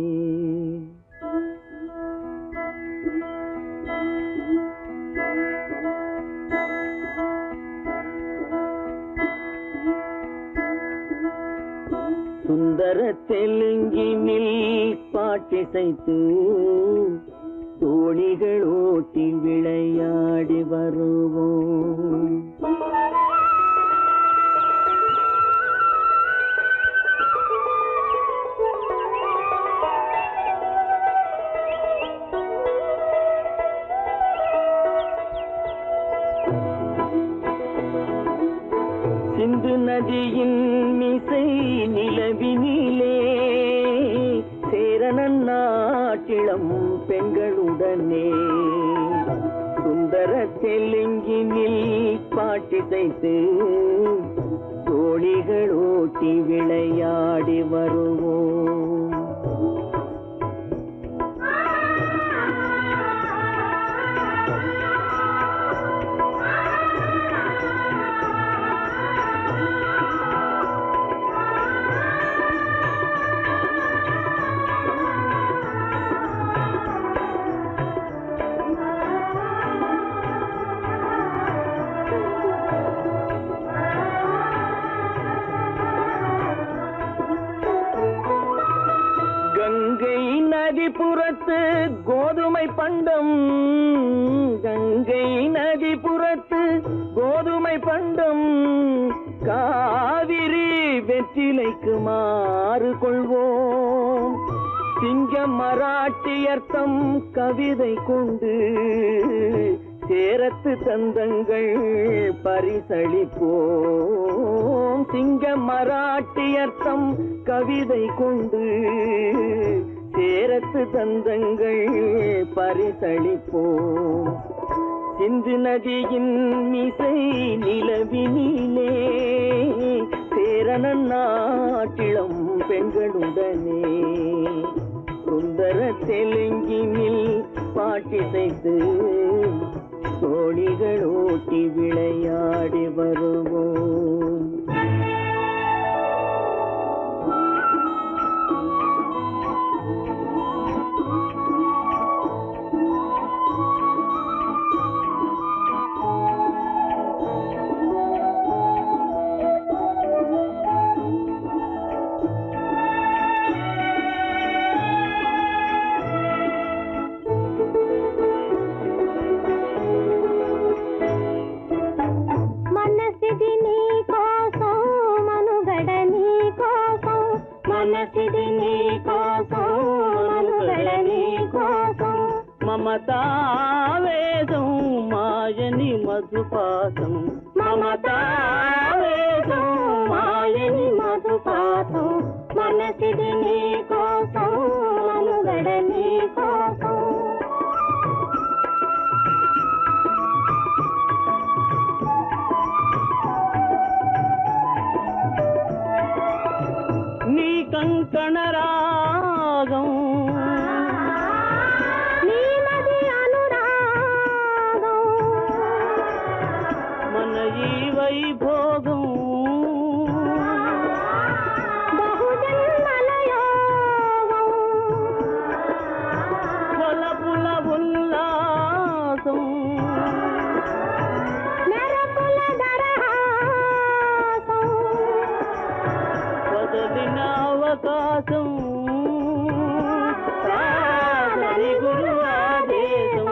சுந்தர தெலுங்கினில் பாட்டிசைத்து தோணிகள் ஓட்டி விளையாடி வருவோம். நதியின் மிசை நிலவினிலே சேரணன் நாட்டிளம் பெண்களுடனே சுந்தர தெலுங்கினில் பாட்டிசைத்து தோழிகள் ஓட்டி விளையாடி வருவோம். கங்கை நதிபுறத்து கோதுமை பண்டம், கங்கை நதிபுறத்து கோதுமை பண்டம், காவிரி வெற்றிலைக்கு மாறு கொள்வோம். சிங்க மராட்டியர்த்தம் கவிதை கொண்டு சேரத்து தந்தங்கள் பரிசளிப்போம். சிங்க மராட்டியர்த்தம் கவிதை கொண்டு சேரத்து தந்தங்கள் பரிசளிப்போம். சிந்து நதியின் மிசை நிலவினிலே சேரணன் நாட்டிளம் பெண்களுடனே சுந்தர தெலுங்கினில் பாட்டிசைத்து தோழிகள் ஓட்டி விளையாடி வருவோம். మమతావేదం మాయని మధుపాసం, మమతావేదం మాయని మధుపాసం, మనసిది నీ కోసం మనుగడ నీ కోసం. నీ కంకణ రాగం వైభోగం బహుజన్మలయోగం కొలపుల ఉల్లాసం మెరపుల దరహాసం వదలిన అవకాశం రాజని గురు ఆదేశం.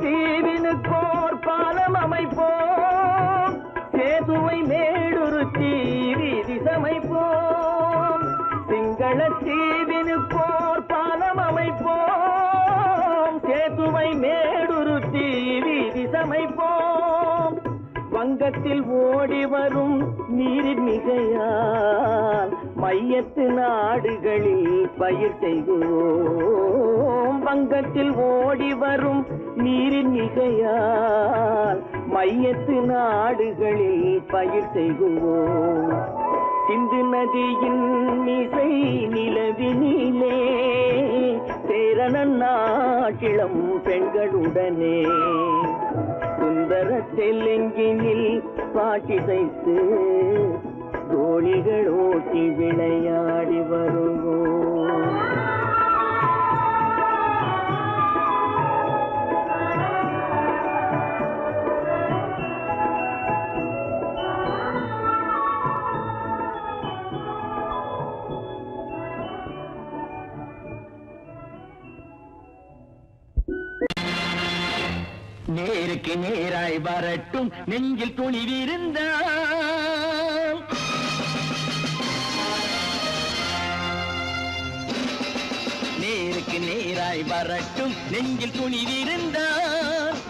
தீவினுக்கோர் பாலம் அமைப்போம், சேதுவை மேடுருத்தி வீதி சமைப்போம். சிங்கள தீவினுக்கோர் பாலம் அமைப்போம், சேதுவை மேடுருத்தி வீதி சமைப்போம். வங்கத்தில் ஓடி வரும் நீரின் மிகையால் மையத்து நாடுகளில் பயிர் செய்கிறோம். வங்கத்தில் ஓடி வரும் நீரின் மிகையால் மையத்து நாடுகளில் பயிர் செய்கிறோம். சிந்து நதியின் மிசை நிலவினிலே சேரணன் நாட்டிளம் பெண்களுடனே சுந்தர தெலுங்கினில் பாட்டிசைத்து தோழிகள் ஓட்டி விளையாடி வருவோம். நேருக்கு நேராய் வரட்டும் நெஞ்சில் துணிவிருந்தால் நேருக்கு நேராய் வரட்டும் நெஞ்சில் துணிவிருந்தால்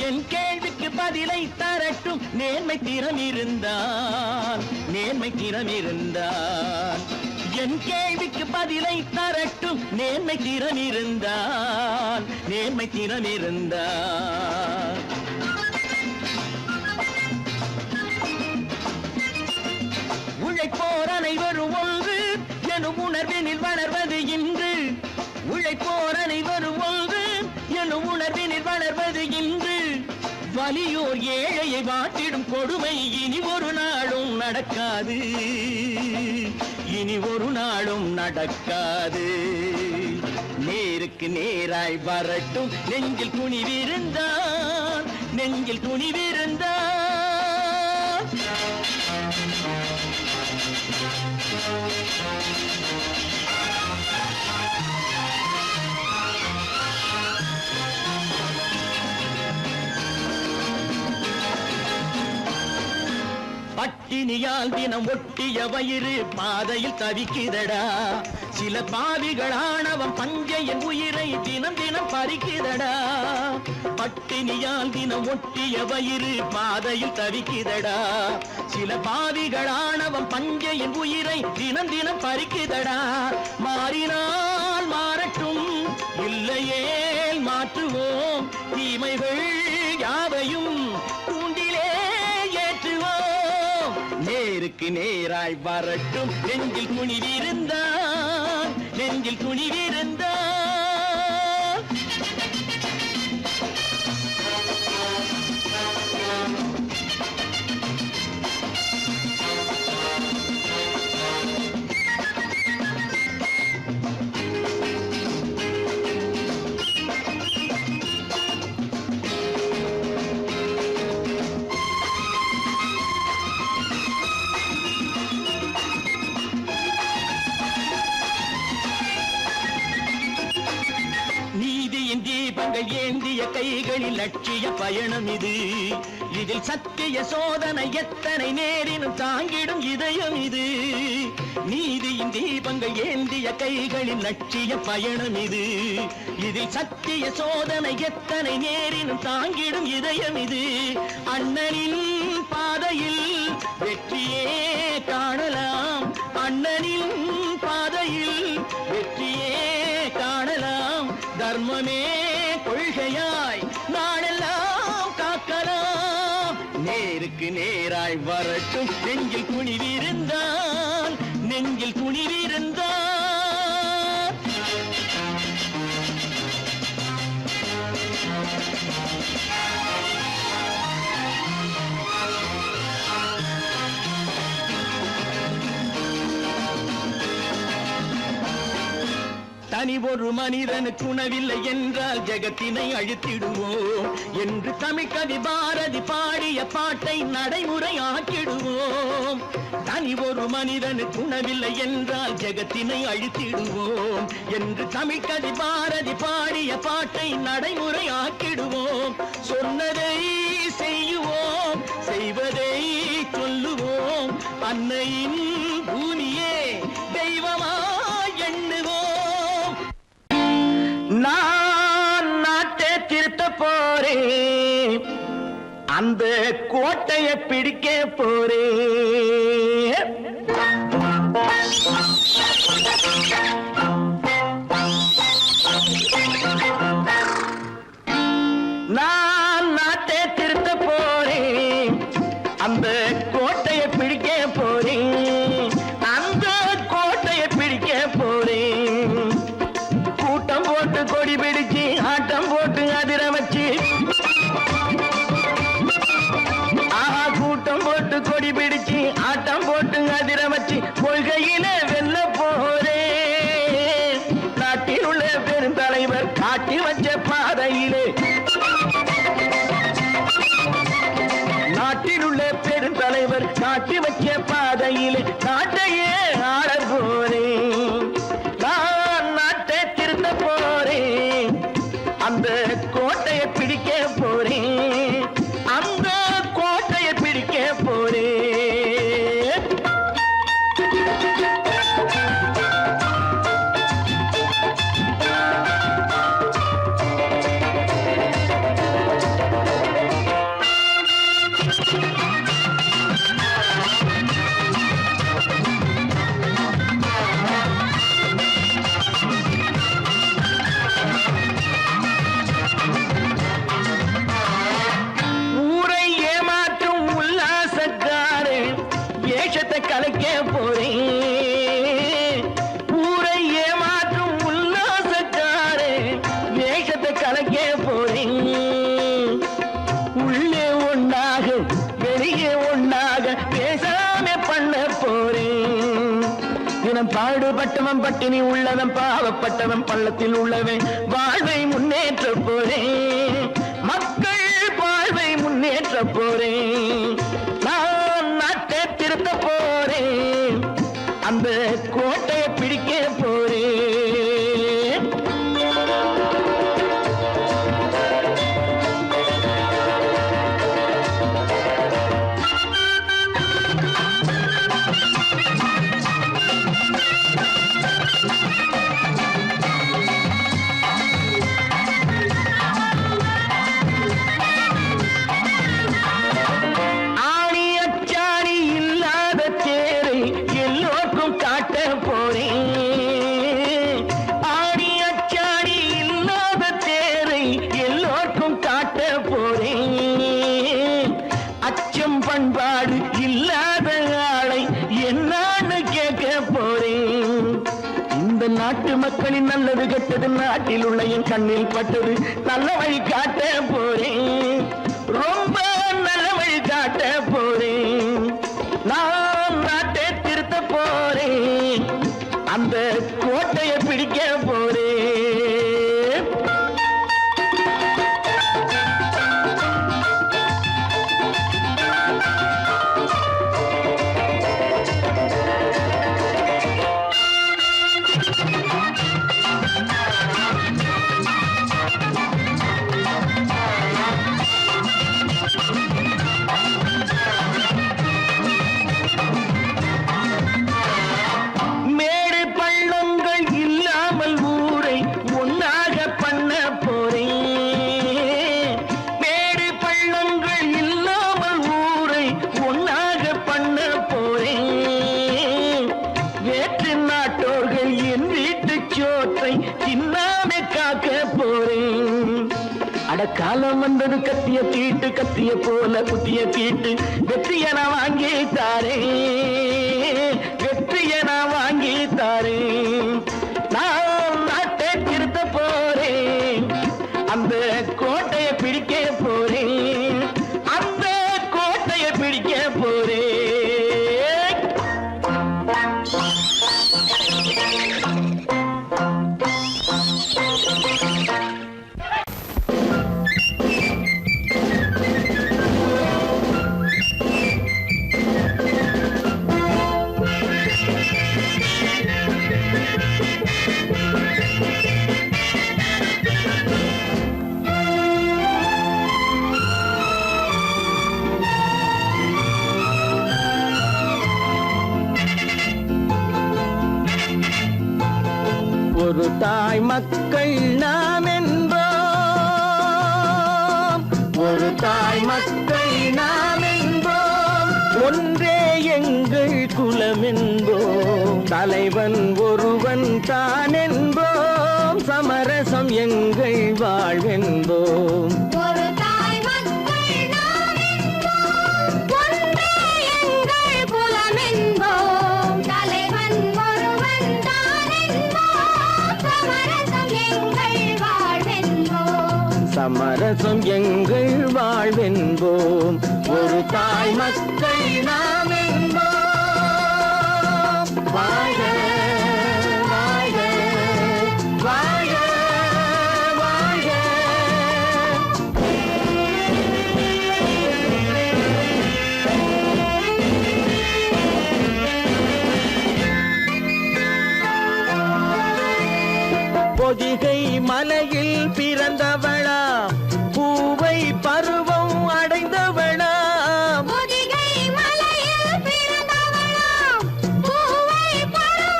என் கேள்விக்கு பதிலை தரட்டும் நேர்மை திறம் இருந்தால் என் கேள்விக்கு பதிலை தரட்டும் நேர்மை திறம் இருந்தால் உழைப்போர் அனைவரும் ஒன்று எனும் உணர்வினில் வளர்வது இன்று உழைப்போர் அனைவரும் ஒன்று எனும் உணர்வினில் வளர்வது இன்று வலியோர் ஏழையை வாட்டிடும் கொடுமை இனி ஒரு நாளும் நடக்காது நேருக்கு நேராய் வரட்டும் நெஞ்சில் துணிவிருந்தால் பட்டினியால் தினம் ஒட்டிய வயிறு பாதையில் தவிக்குதடா சில பாவிகளானவன் பஞ்சையின் உயிரை தினம் தினம் பறிக்குதடா பட்டினியால் தினம் ஒட்டிய வயிறு பாதையில் தவிக்குதடா சில பாவிகளானவன் பஞ்சையின் உயிரை தினம் தினம் பறிக்குதடா மாறினால் மாறட்டும் இல்லையே மாற்றுவோம் தீமைகள் யாவையும் நேருக்கு நேராய் வரட்டும் நெஞ்சில் துணிவிருந்தால் தீபங்கள் ஏந்திய கைகளில் லட்சிய பயணம் இது இதில் சத்திய சோதனை எத்தனை நேரினும் தாங்கிடும் இதயம் இது நீதியின் தீபங்கள் ஏந்திய கைகளில் லட்சிய பயணம் இது இதில் சத்திய சோதனை எத்தனை நேரினும் தாங்கிடும் இதயம் இது அண்ணனின் பாதையில் வெற்றியே காணலாம் அண்ணனின் பாதையில் வெற்றியே காணலாம் தர்மமே கொள்கையாய் நாடெல்லாம் காக்கலாம் நேருக்கு நேராய் வரட்டும் நெஞ்சில் துணிவிருந்தால் தனி ஒரு மனிதனுக்கு உணவில்லை என்றால் ஜெகத்தினை அழித்திடுவோம் என்று தமிழ் கவி பாரதி பாடிய பாட்டை நடைமுறை ஆக்கிடுவோம் தனி ஒரு மனிதனுக்கு உணவில்லை என்றால் ஜெகத்தினை அழித்திடுவோம் என்று தமிழ் கவி பாரதி பாடிய பாட்டை நடைமுறை ஆக்கிடுவோம் சொன்னதை செய்யுவோம் செய்வதை சொல்லுவோம் அன்னையின் பூமியே தெய்வமா எண்ணுவோம் நான் நாட்டை திருத்த போறேன் அந்த கோட்டையை பிடிக்க போறேன் நான் நாட்டை திருத்த போறேன் அந்த கோட்டையை பிடிக்க போறேன் அந்த கோட்டையை பிடிக்க போறேன் கூட்டம் போட்டு கொடி பிடிச்சு ஆட்டம் போட்டு அதிர வச்சு கூட்டம் போட்டு கொடி பிடிச்சு ஆட்டம் போட்டு அதிர வச்சு கொள்கையில வெல்ல போறே நாட்டில் உள்ள பெருந்தலைவர் காட்டி வச்ச பாதையிலே நாட்டில் உள்ள பெருந்தலைவர் காட்டி வச்ச பாதையிலே நாட்டையே ஆள போறேன் நான் நாட்டை திருத்த போறேன் அந்த கோட்டையை பிடிக்க போறேன் ஊரை ஏமாற்றும் உல்லாசக்காரே ஏஷத்தை கலைக்க போறேன். ஊரை ஏமாற்றும் உல்லாசக்காரே வேஷத்தை கலைக்க போறேன். உள்ளே ஒண்ணாக வெளியே ஒண்ணாக பேசாம பண்ண போறேன். தினம் பாடுபட்டவன் பட்டினி உள்ளவன் பாவப்பட்டவன் பள்ளத்தில் உள்ளவன் வாழ்வை முன்னேற்ற போறேன். மக்கள் வாழ்வை முன்னேற்ற போறேன். நான் நாட்டை திருத்த போறேன். அந்த கோட்டையை பிடிக்க போறேன். ஆணி அச்சாணி இல்லாத தேரை எல்லோருக்கும் காட்ட போறேன். ஆணி அச்சாணி இல்லாத தேரை எல்லோருக்கும் காட்ட போறேன். அச்சம் பண்பாடு இல்லாத ஆளை என்னான்னு கேட்க போறேன். இந்த நாட்டு மக்களின் நல்லது கெட்டது நாட்டில் உள்ள என் கண்ணில் பட்டது நல்ல வழி காட்ட போறேன். ரொம்ப நல்ல வழி காட்ட போறேன். நான் நாட்டை திருத்த போறேன். அந்த கோட்டையை பிடிக்க போறேன். மேடு பள்ளங்கள் இல்லாமல் ஊரை ஒன்னாக பண்ண போறேன். மேடு பள்ளங்கள் இல்லாமல் ஊரை ஒன்னாக பண்ண போறேன். வேற்று நாட்டோர்கள் என் வீட்டு சோற்றை தின்னாமே காக்க போறேன். அடக்காலம் வந்தது கத்திய தீட்டு கத்திய போல குத்திய தீட்டு வெற்றியை நான் வாங்கி தாரேன். வெற்றியை நான் வாங்கி தாரேன். நான் நாட்டை திருத்த போறேன். அந்த கோட்டையை பிடிக்க போறேன். அந்த கோட்டையை பிடிக்க போறேன். ஒரு தாய் மக்கள் நாம் என்போம். ஒரு தாய் மக்கள் நாம் என்போம். ஒன்றே எங்கள் குலம் என்போம். தலைவன் ஒருவன் தான் என்போம். சமரசம் எங்கள் வாழ்வென்போம். ஒரு தாய் மக்கள் நாம் என்போம். ஒன்றே எங்கள் குலம் என்போம். தலைவன் ஒருவன் தான் என்போம். சமரசம் எங்கள் வாழ்வென்போம். சமரசம் எங்கள் வாழ்வென்போம். ஒரு தாய் மக்கள் நாம் என்போம். வாழ்க வாழ்க வாழ்க வாழ்க. பொதிகை மலையில் பிறந்தவளா பூவை பருவம் அடைந்தவளா. பொதிகை மலையில் பிறந்தவளாம் பூவை பருவம்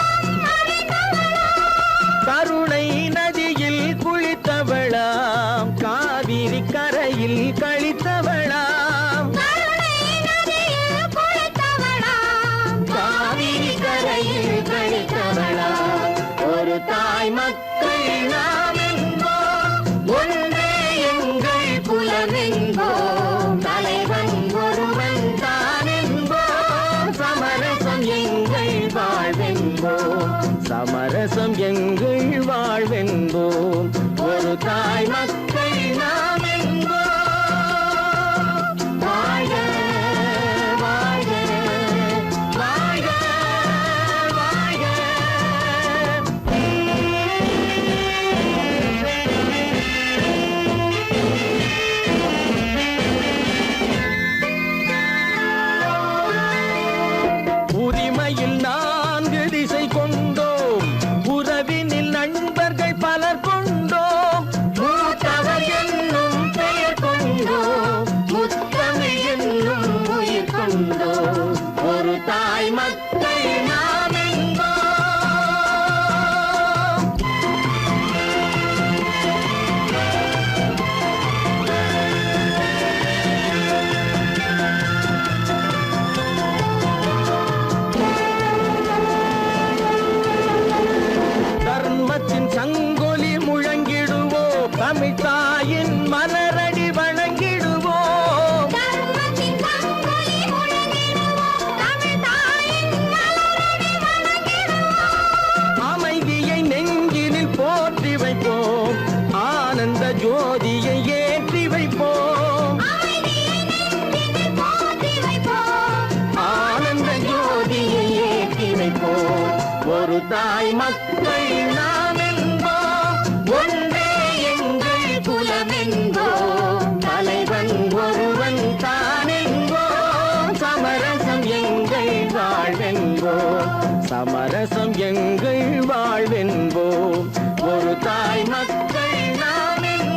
ஒரு தாய் மக்கள் நாம் என்போம், ஒன்றே எங்கள் குலம் என்போம், தலைவன் ஒருவன் தான் என்போம், சமரசம் எங்கள் வாழ்வென்போம், சமரசம் எங்கள் வாழ்வென்போம், ஒரு தாய் மக்கள் நாம் என்போம்.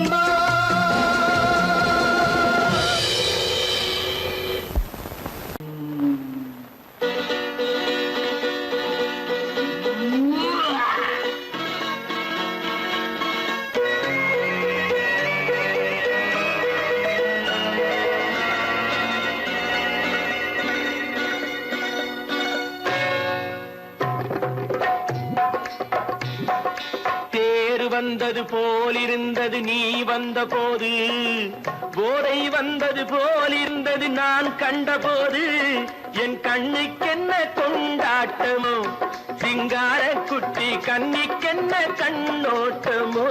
வந்தது போலிருந்தது நீ வந்த போது, போதை வந்தது போலிருந்தது நான் கண்டபோது, என் கண்ணுக்கென்ன கொண்டாட்டமோ, சிங்கார குட்டி கண்ணிக்கென்ன கண்ணோட்டமோ.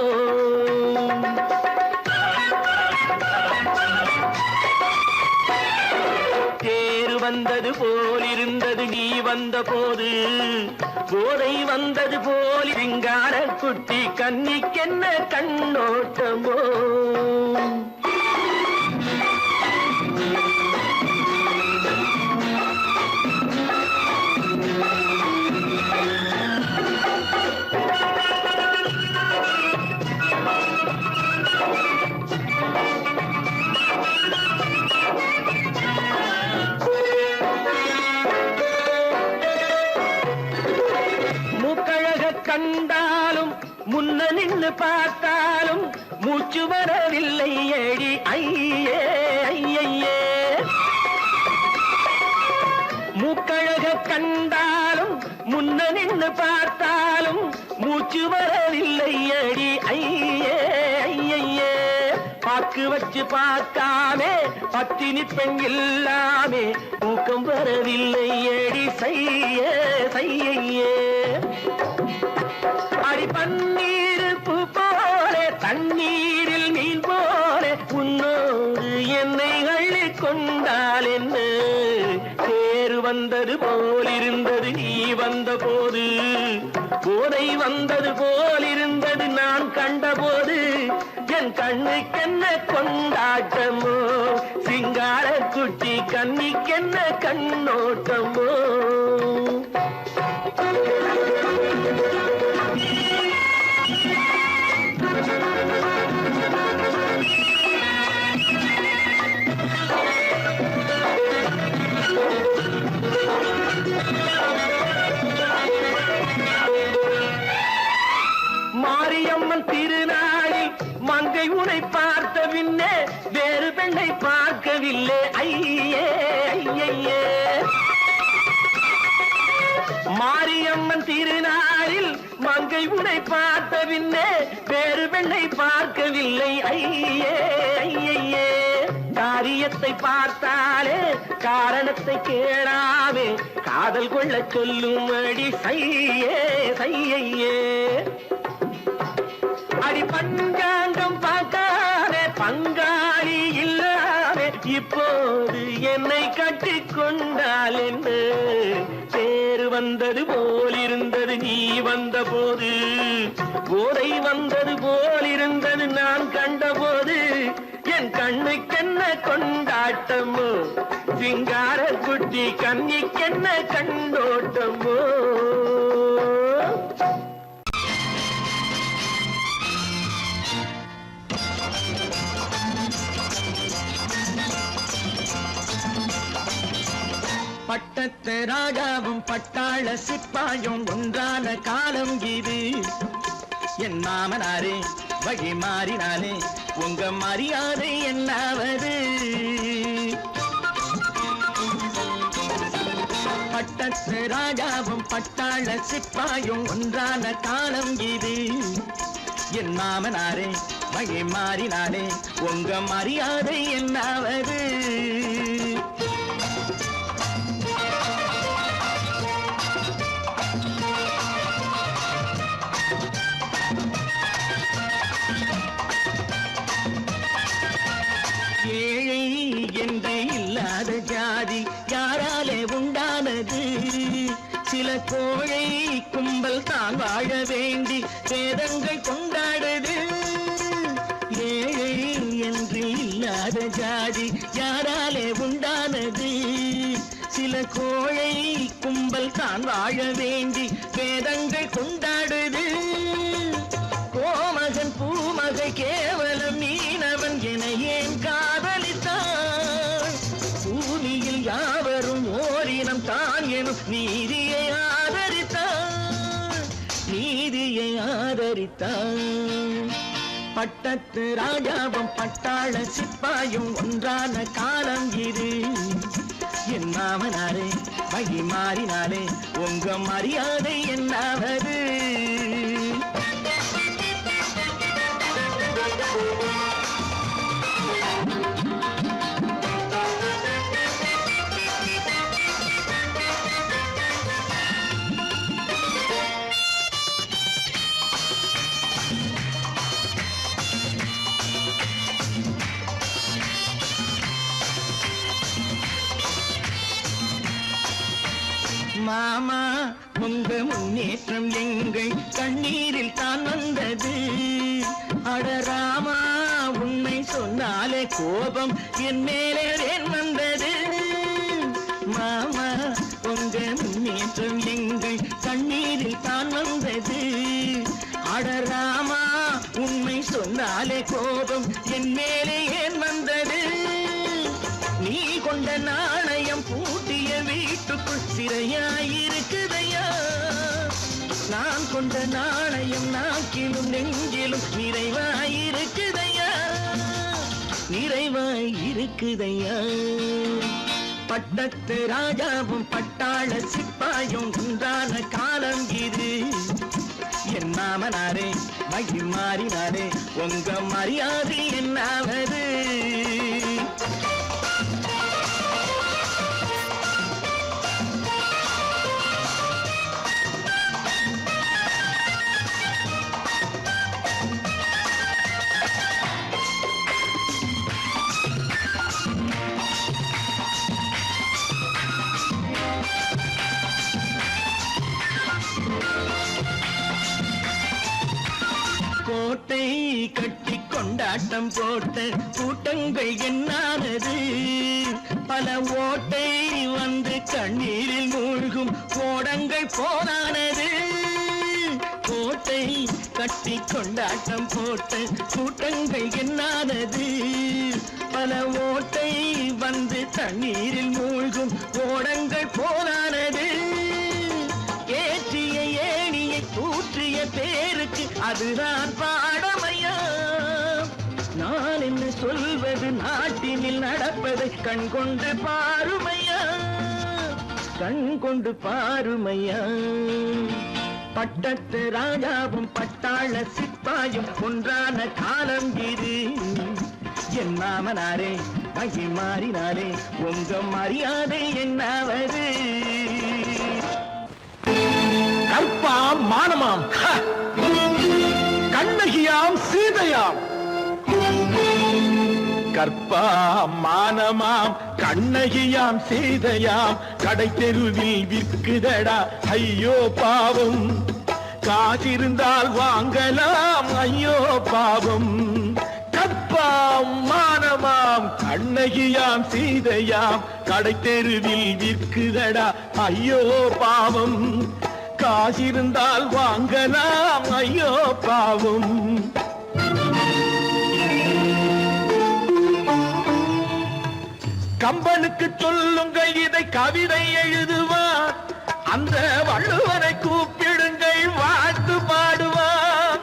தேர் வந்தது போலிருந்தது நீ வந்த போது, போதை வந்தது போல் சிங்கார குட்டி கண்ணிக்கென்ன கண்ணோட்டமோ. கண்டாலும் முன்ன நின்று பார்த்தாலும் மூச்சு வரவில்லை ஏடி ஐயே ஐயே. மூக்கழக கண்டாலும் முன்ன நின்று பார்த்தாலும் மூச்சு வரவில்லை ஏடி ஐயே ஐயே. பாக்கு வச்சு பார்க்காமே பத்தினி பெண் இல்லாமே தூக்கம் வரவில்லை ஏடி செய்ய செய்யே. அடி பன்னீர் பூ போல தண்ணீரில் மீன் போல உன்னோடு என்னை அள்ளி கொண்டால் என்ன. தேர் வந்தது போலிருந்தது நீ வந்த போது, போதை வந்தது போலிருந்தது நான் கண்டபோது, என் கண்ணுக்கென்ன கொண்டாட்டமோ, சிங்கார குட்டி கண்ணிக்கென்ன கண்ணோட்டமோ. மாரியம்மன் திருநாளில் மங்கை உனை பார்த்த பின்னே வேறு பெண்ணை பார்க்கவில்லை ஐயே ஐயே. மாரியம்மன் திருநாளில் மங்கை உனை பார்த்த பின்னே வேறு பெண்ணை பார்க்கவில்லை ஐயே ஐயே. காரியத்தை பார்த்தாலே காரணத்தை கேளாமே காதல் கொள்ள சொல்லும் அடி செய்யே செய்யே. அடி பஞ்சாங்கம் பார்க்காதே பங்காளி இல்லாமே இப்போது என்னை கட்டி கொண்டால் என்று. தேர் வந்தது போலிருந்தது நீ வந்த போது, போதை வந்தது போலிருந்தது நான் கண்டபோது, என் கண்ணுக்கென்ன கொண்டாட்டமோ, சிங்கார குட்டி கண்ணிக்கென்ன கண்ணோட்டமோ. பட்டத்து ராஜாவும் பட்டாள சிப்பாயும் ஒன்றான காலம் இது. என் மாமனாரே வழி மாறினாலே உங்க மரியாதை என்னாவது. பட்டத்து ராஜாவும் பட்டாள சிப்பாயும் ஒன்றான காலம் இது. என் மாமனாரே வழி மாறினாலே உங்க மரியாதை என்னாவது. ஏழை என்று இல்லாத ஜாதி யாராலே உண்டானது. சில கோழை கும்பல் தான் வாழ வேண்டி வேதங்கள் கொண்டாடுது. ஏழை என்று இல்லாத ஜாதி யாராலே உண்டானது? சில கோழை கும்பல் தான் வாழ வேண்டி வேதங்கள் கொண்டாடுது. கோமகன் பூமகை கேவலம் மீனவன் என ஏன் காதலித்தான்? பூமியில் யாவரும் ஓரினம் தான் எனும் நீதியை ஆதரித்தான், நீதியை ஆதரித்தான். பட்டத்து ராஜாவும் பட்டாள சிப்பாயும் ஒன்றான காலம் இது. என் மாமனாரே வகி மாறினாலே உங்க மரியாதை என்னாவது? மாமா உங்க முன்னேற்றம் எங்கள் கண்ணீரில் தான் வந்தது. அடராமா உண்மை சொன்னாலே கோபம் என் மேலே ஏன் வந்தது? மாமா உங்க முன்னேற்றம் எங்கள் கண்ணீரில் தான் வந்தது. அடராமா உண்மை சொன்னாலே கோபம் என் மேலே ஏன் வந்தது? நீ கொண்ட நாணயம் பூட்டிய வீட்டுக்குள் சிறையாயிருக்குதையா? நான் கொண்ட நாணயம் நாக்கிலும் நெஞ்சிலும் நிறைவாயிருக்குதையா, நிறைவாயிருக்குதையா. பட்டத்து ராஜாவும் பட்டாள சிப்பாயும் உண்டான காலம் இது. என் மாமனாரே மகி மாறினாரே உங்க மரியாதை என்னாவது? கோட்டை கட்டி கொண்டாட்டம் போட்ட கூட்டங்கள் என்னானது? பல ஓட்டை வந்து கண்ணீரில் மூழ்கும் ஓடங்கள் போனானது. கோட்டை கட்டி கொண்டாட்டம் போட்ட கூட்டங்கள் என்னானது? பல ஓட்டை வந்து தண்ணீரில் மூழ்கும் ஓடங்கள் போனானது. ஏற்றிய ஏணியை தூற்றிய பேருக்கு அதுதான் பாடமையா? நான் என்ன சொல்வது? நாட்டினில் நடப்பதை கண் கொண்டு பாருமையா, கண் கொண்டு பாருமையா. பட்டத்து ராஜாவும் பட்டாள சிப்பாயும் ஒன்றான காலம் இது. என் மாமனாரே மகி மாறினாரே உங்க மரியாதை என்னாவது? கற்பாம் மானமாம் கண்ணகியாம் சீதையாம். கற்பாம் மானமாம் கண்ணகியாம் சீதையாம் கடை தெருவில் விற்குதடா ஐயோ பாவம். காசிருந்தால் வாங்கலாம் ஐயோ பாவம். கற்பாம் மானமாம் கண்ணகியாம் சீதையாம் கடை தெருவில் விற்குதடா ஐயோ பாவம். காசிருந்தால் வாங்கலாம் ஐயோ பாவம். கம்பனுக்கு சொல்லுங்கள் இதை கவிதை எழுதுவான். அந்த வள்ளுவனை கூப்பிடுங்கள் வாழ்த்து பாடுவான்.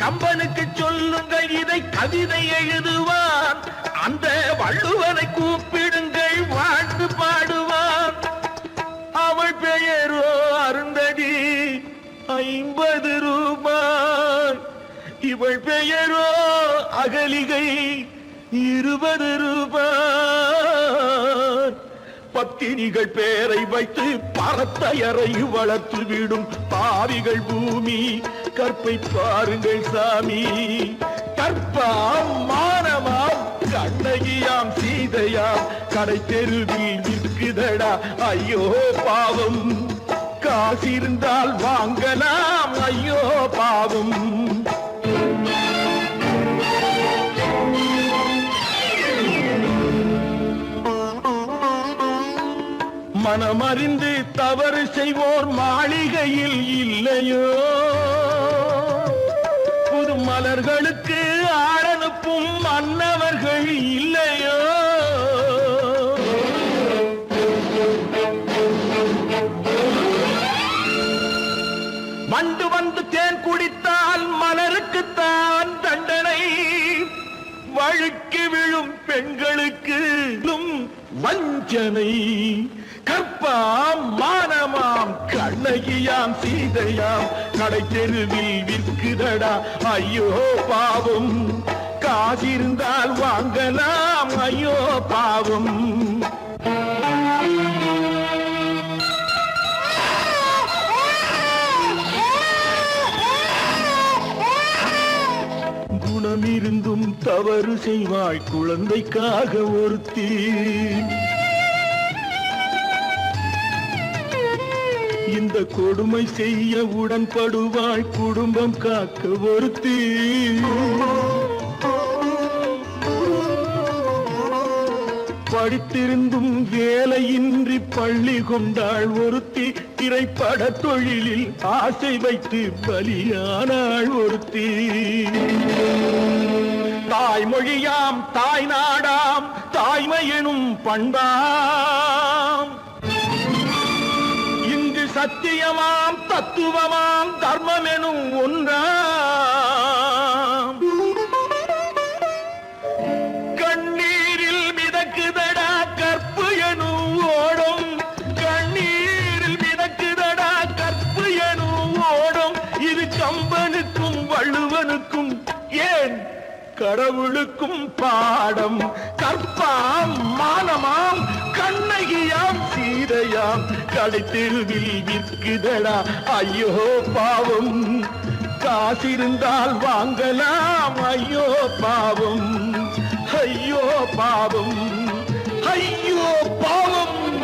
கம்பனுக்கு சொல்லுங்கள் இதை கவிதை எழுதுவான். அந்த வள்ளுவனை கூப்பிடுங்கள் வாழ்த்து பாடுவான். அவள் பெயரோ அருந்ததி 50 ரூபாய். இவள் பெயரோ அகலிகை 20 ரூபாய். பத்தினிகள் பேரை வைத்து பரத்தையரை வளர்த்து விடும் பாவிகள் பூமி. கற்பை பாருங்கள் சாமி. கற்பாம் மானமாம் கண்ணகியாம் சீதையாம் கடை தெருவில் விற்குதடா ஐயோ பாவம். காசிருந்தால் வாங்கலாம் ஐயோ பாவம். மனமறிந்து தவறு செய்வோர் மாளிகையில் இல்லையோ, புது மலர்களுக்கு ஆளனுப்பும் மன்னவர்கள் இல்லையோ. வண்டு வந்து தேன் குடித்தால் மலருக்குத்தான் தண்டனை, வழுக்கி விழும் பெண்களுக்கு வஞ்சனை. கற்பாம் மானமாம் கண்ணகியாம் சீதையாம் கடை தெருவில் விற்குதடா ஐயோ பாவம். காசிருந்தால் வாங்கலாம் ஐயோ பாவம். குணமிருந்தும் தவறு செய்வாய் குழந்தைக்காக ஒருத்தி, இந்த கொடுமை செய்ய உடன்படுவாய் குடும்பம் காக்க ஒருத்தி. படித்திருந்தும் வேலையின்றி பள்ளி கொண்டாள் ஒருத்தி, திரைப்பட தொழிலில் ஆசை வைத்து பலியானாள் ஒருத்தி. தாய்மொழியாம் தாய் நாடாம் தாய்மை எனும் பண்பாம், சத்தியமாம் தத்துவமாம் தர்மம் எனும் ஒன்றாம். கண்ணீரில் மிதக்குதடா கற்பு எனும் ஓடும், கண்ணீரில் மிதக்குதடா கற்பு எனும் ஓடும். இது கம்பனுக்கும் வள்ளுவனுக்கும் ஏன் கடவுளுக்கும் பாடம். கற்பாம் மானமாம் கண்ணகியாம் சீதையாம் கடை தெருவில் விற்குதடா ஐயோ பாவம். காசிருந்தால் வாங்கலாம் ஐயோ பாவம். ஐயோ பாவம், ஐயோ பாவம்.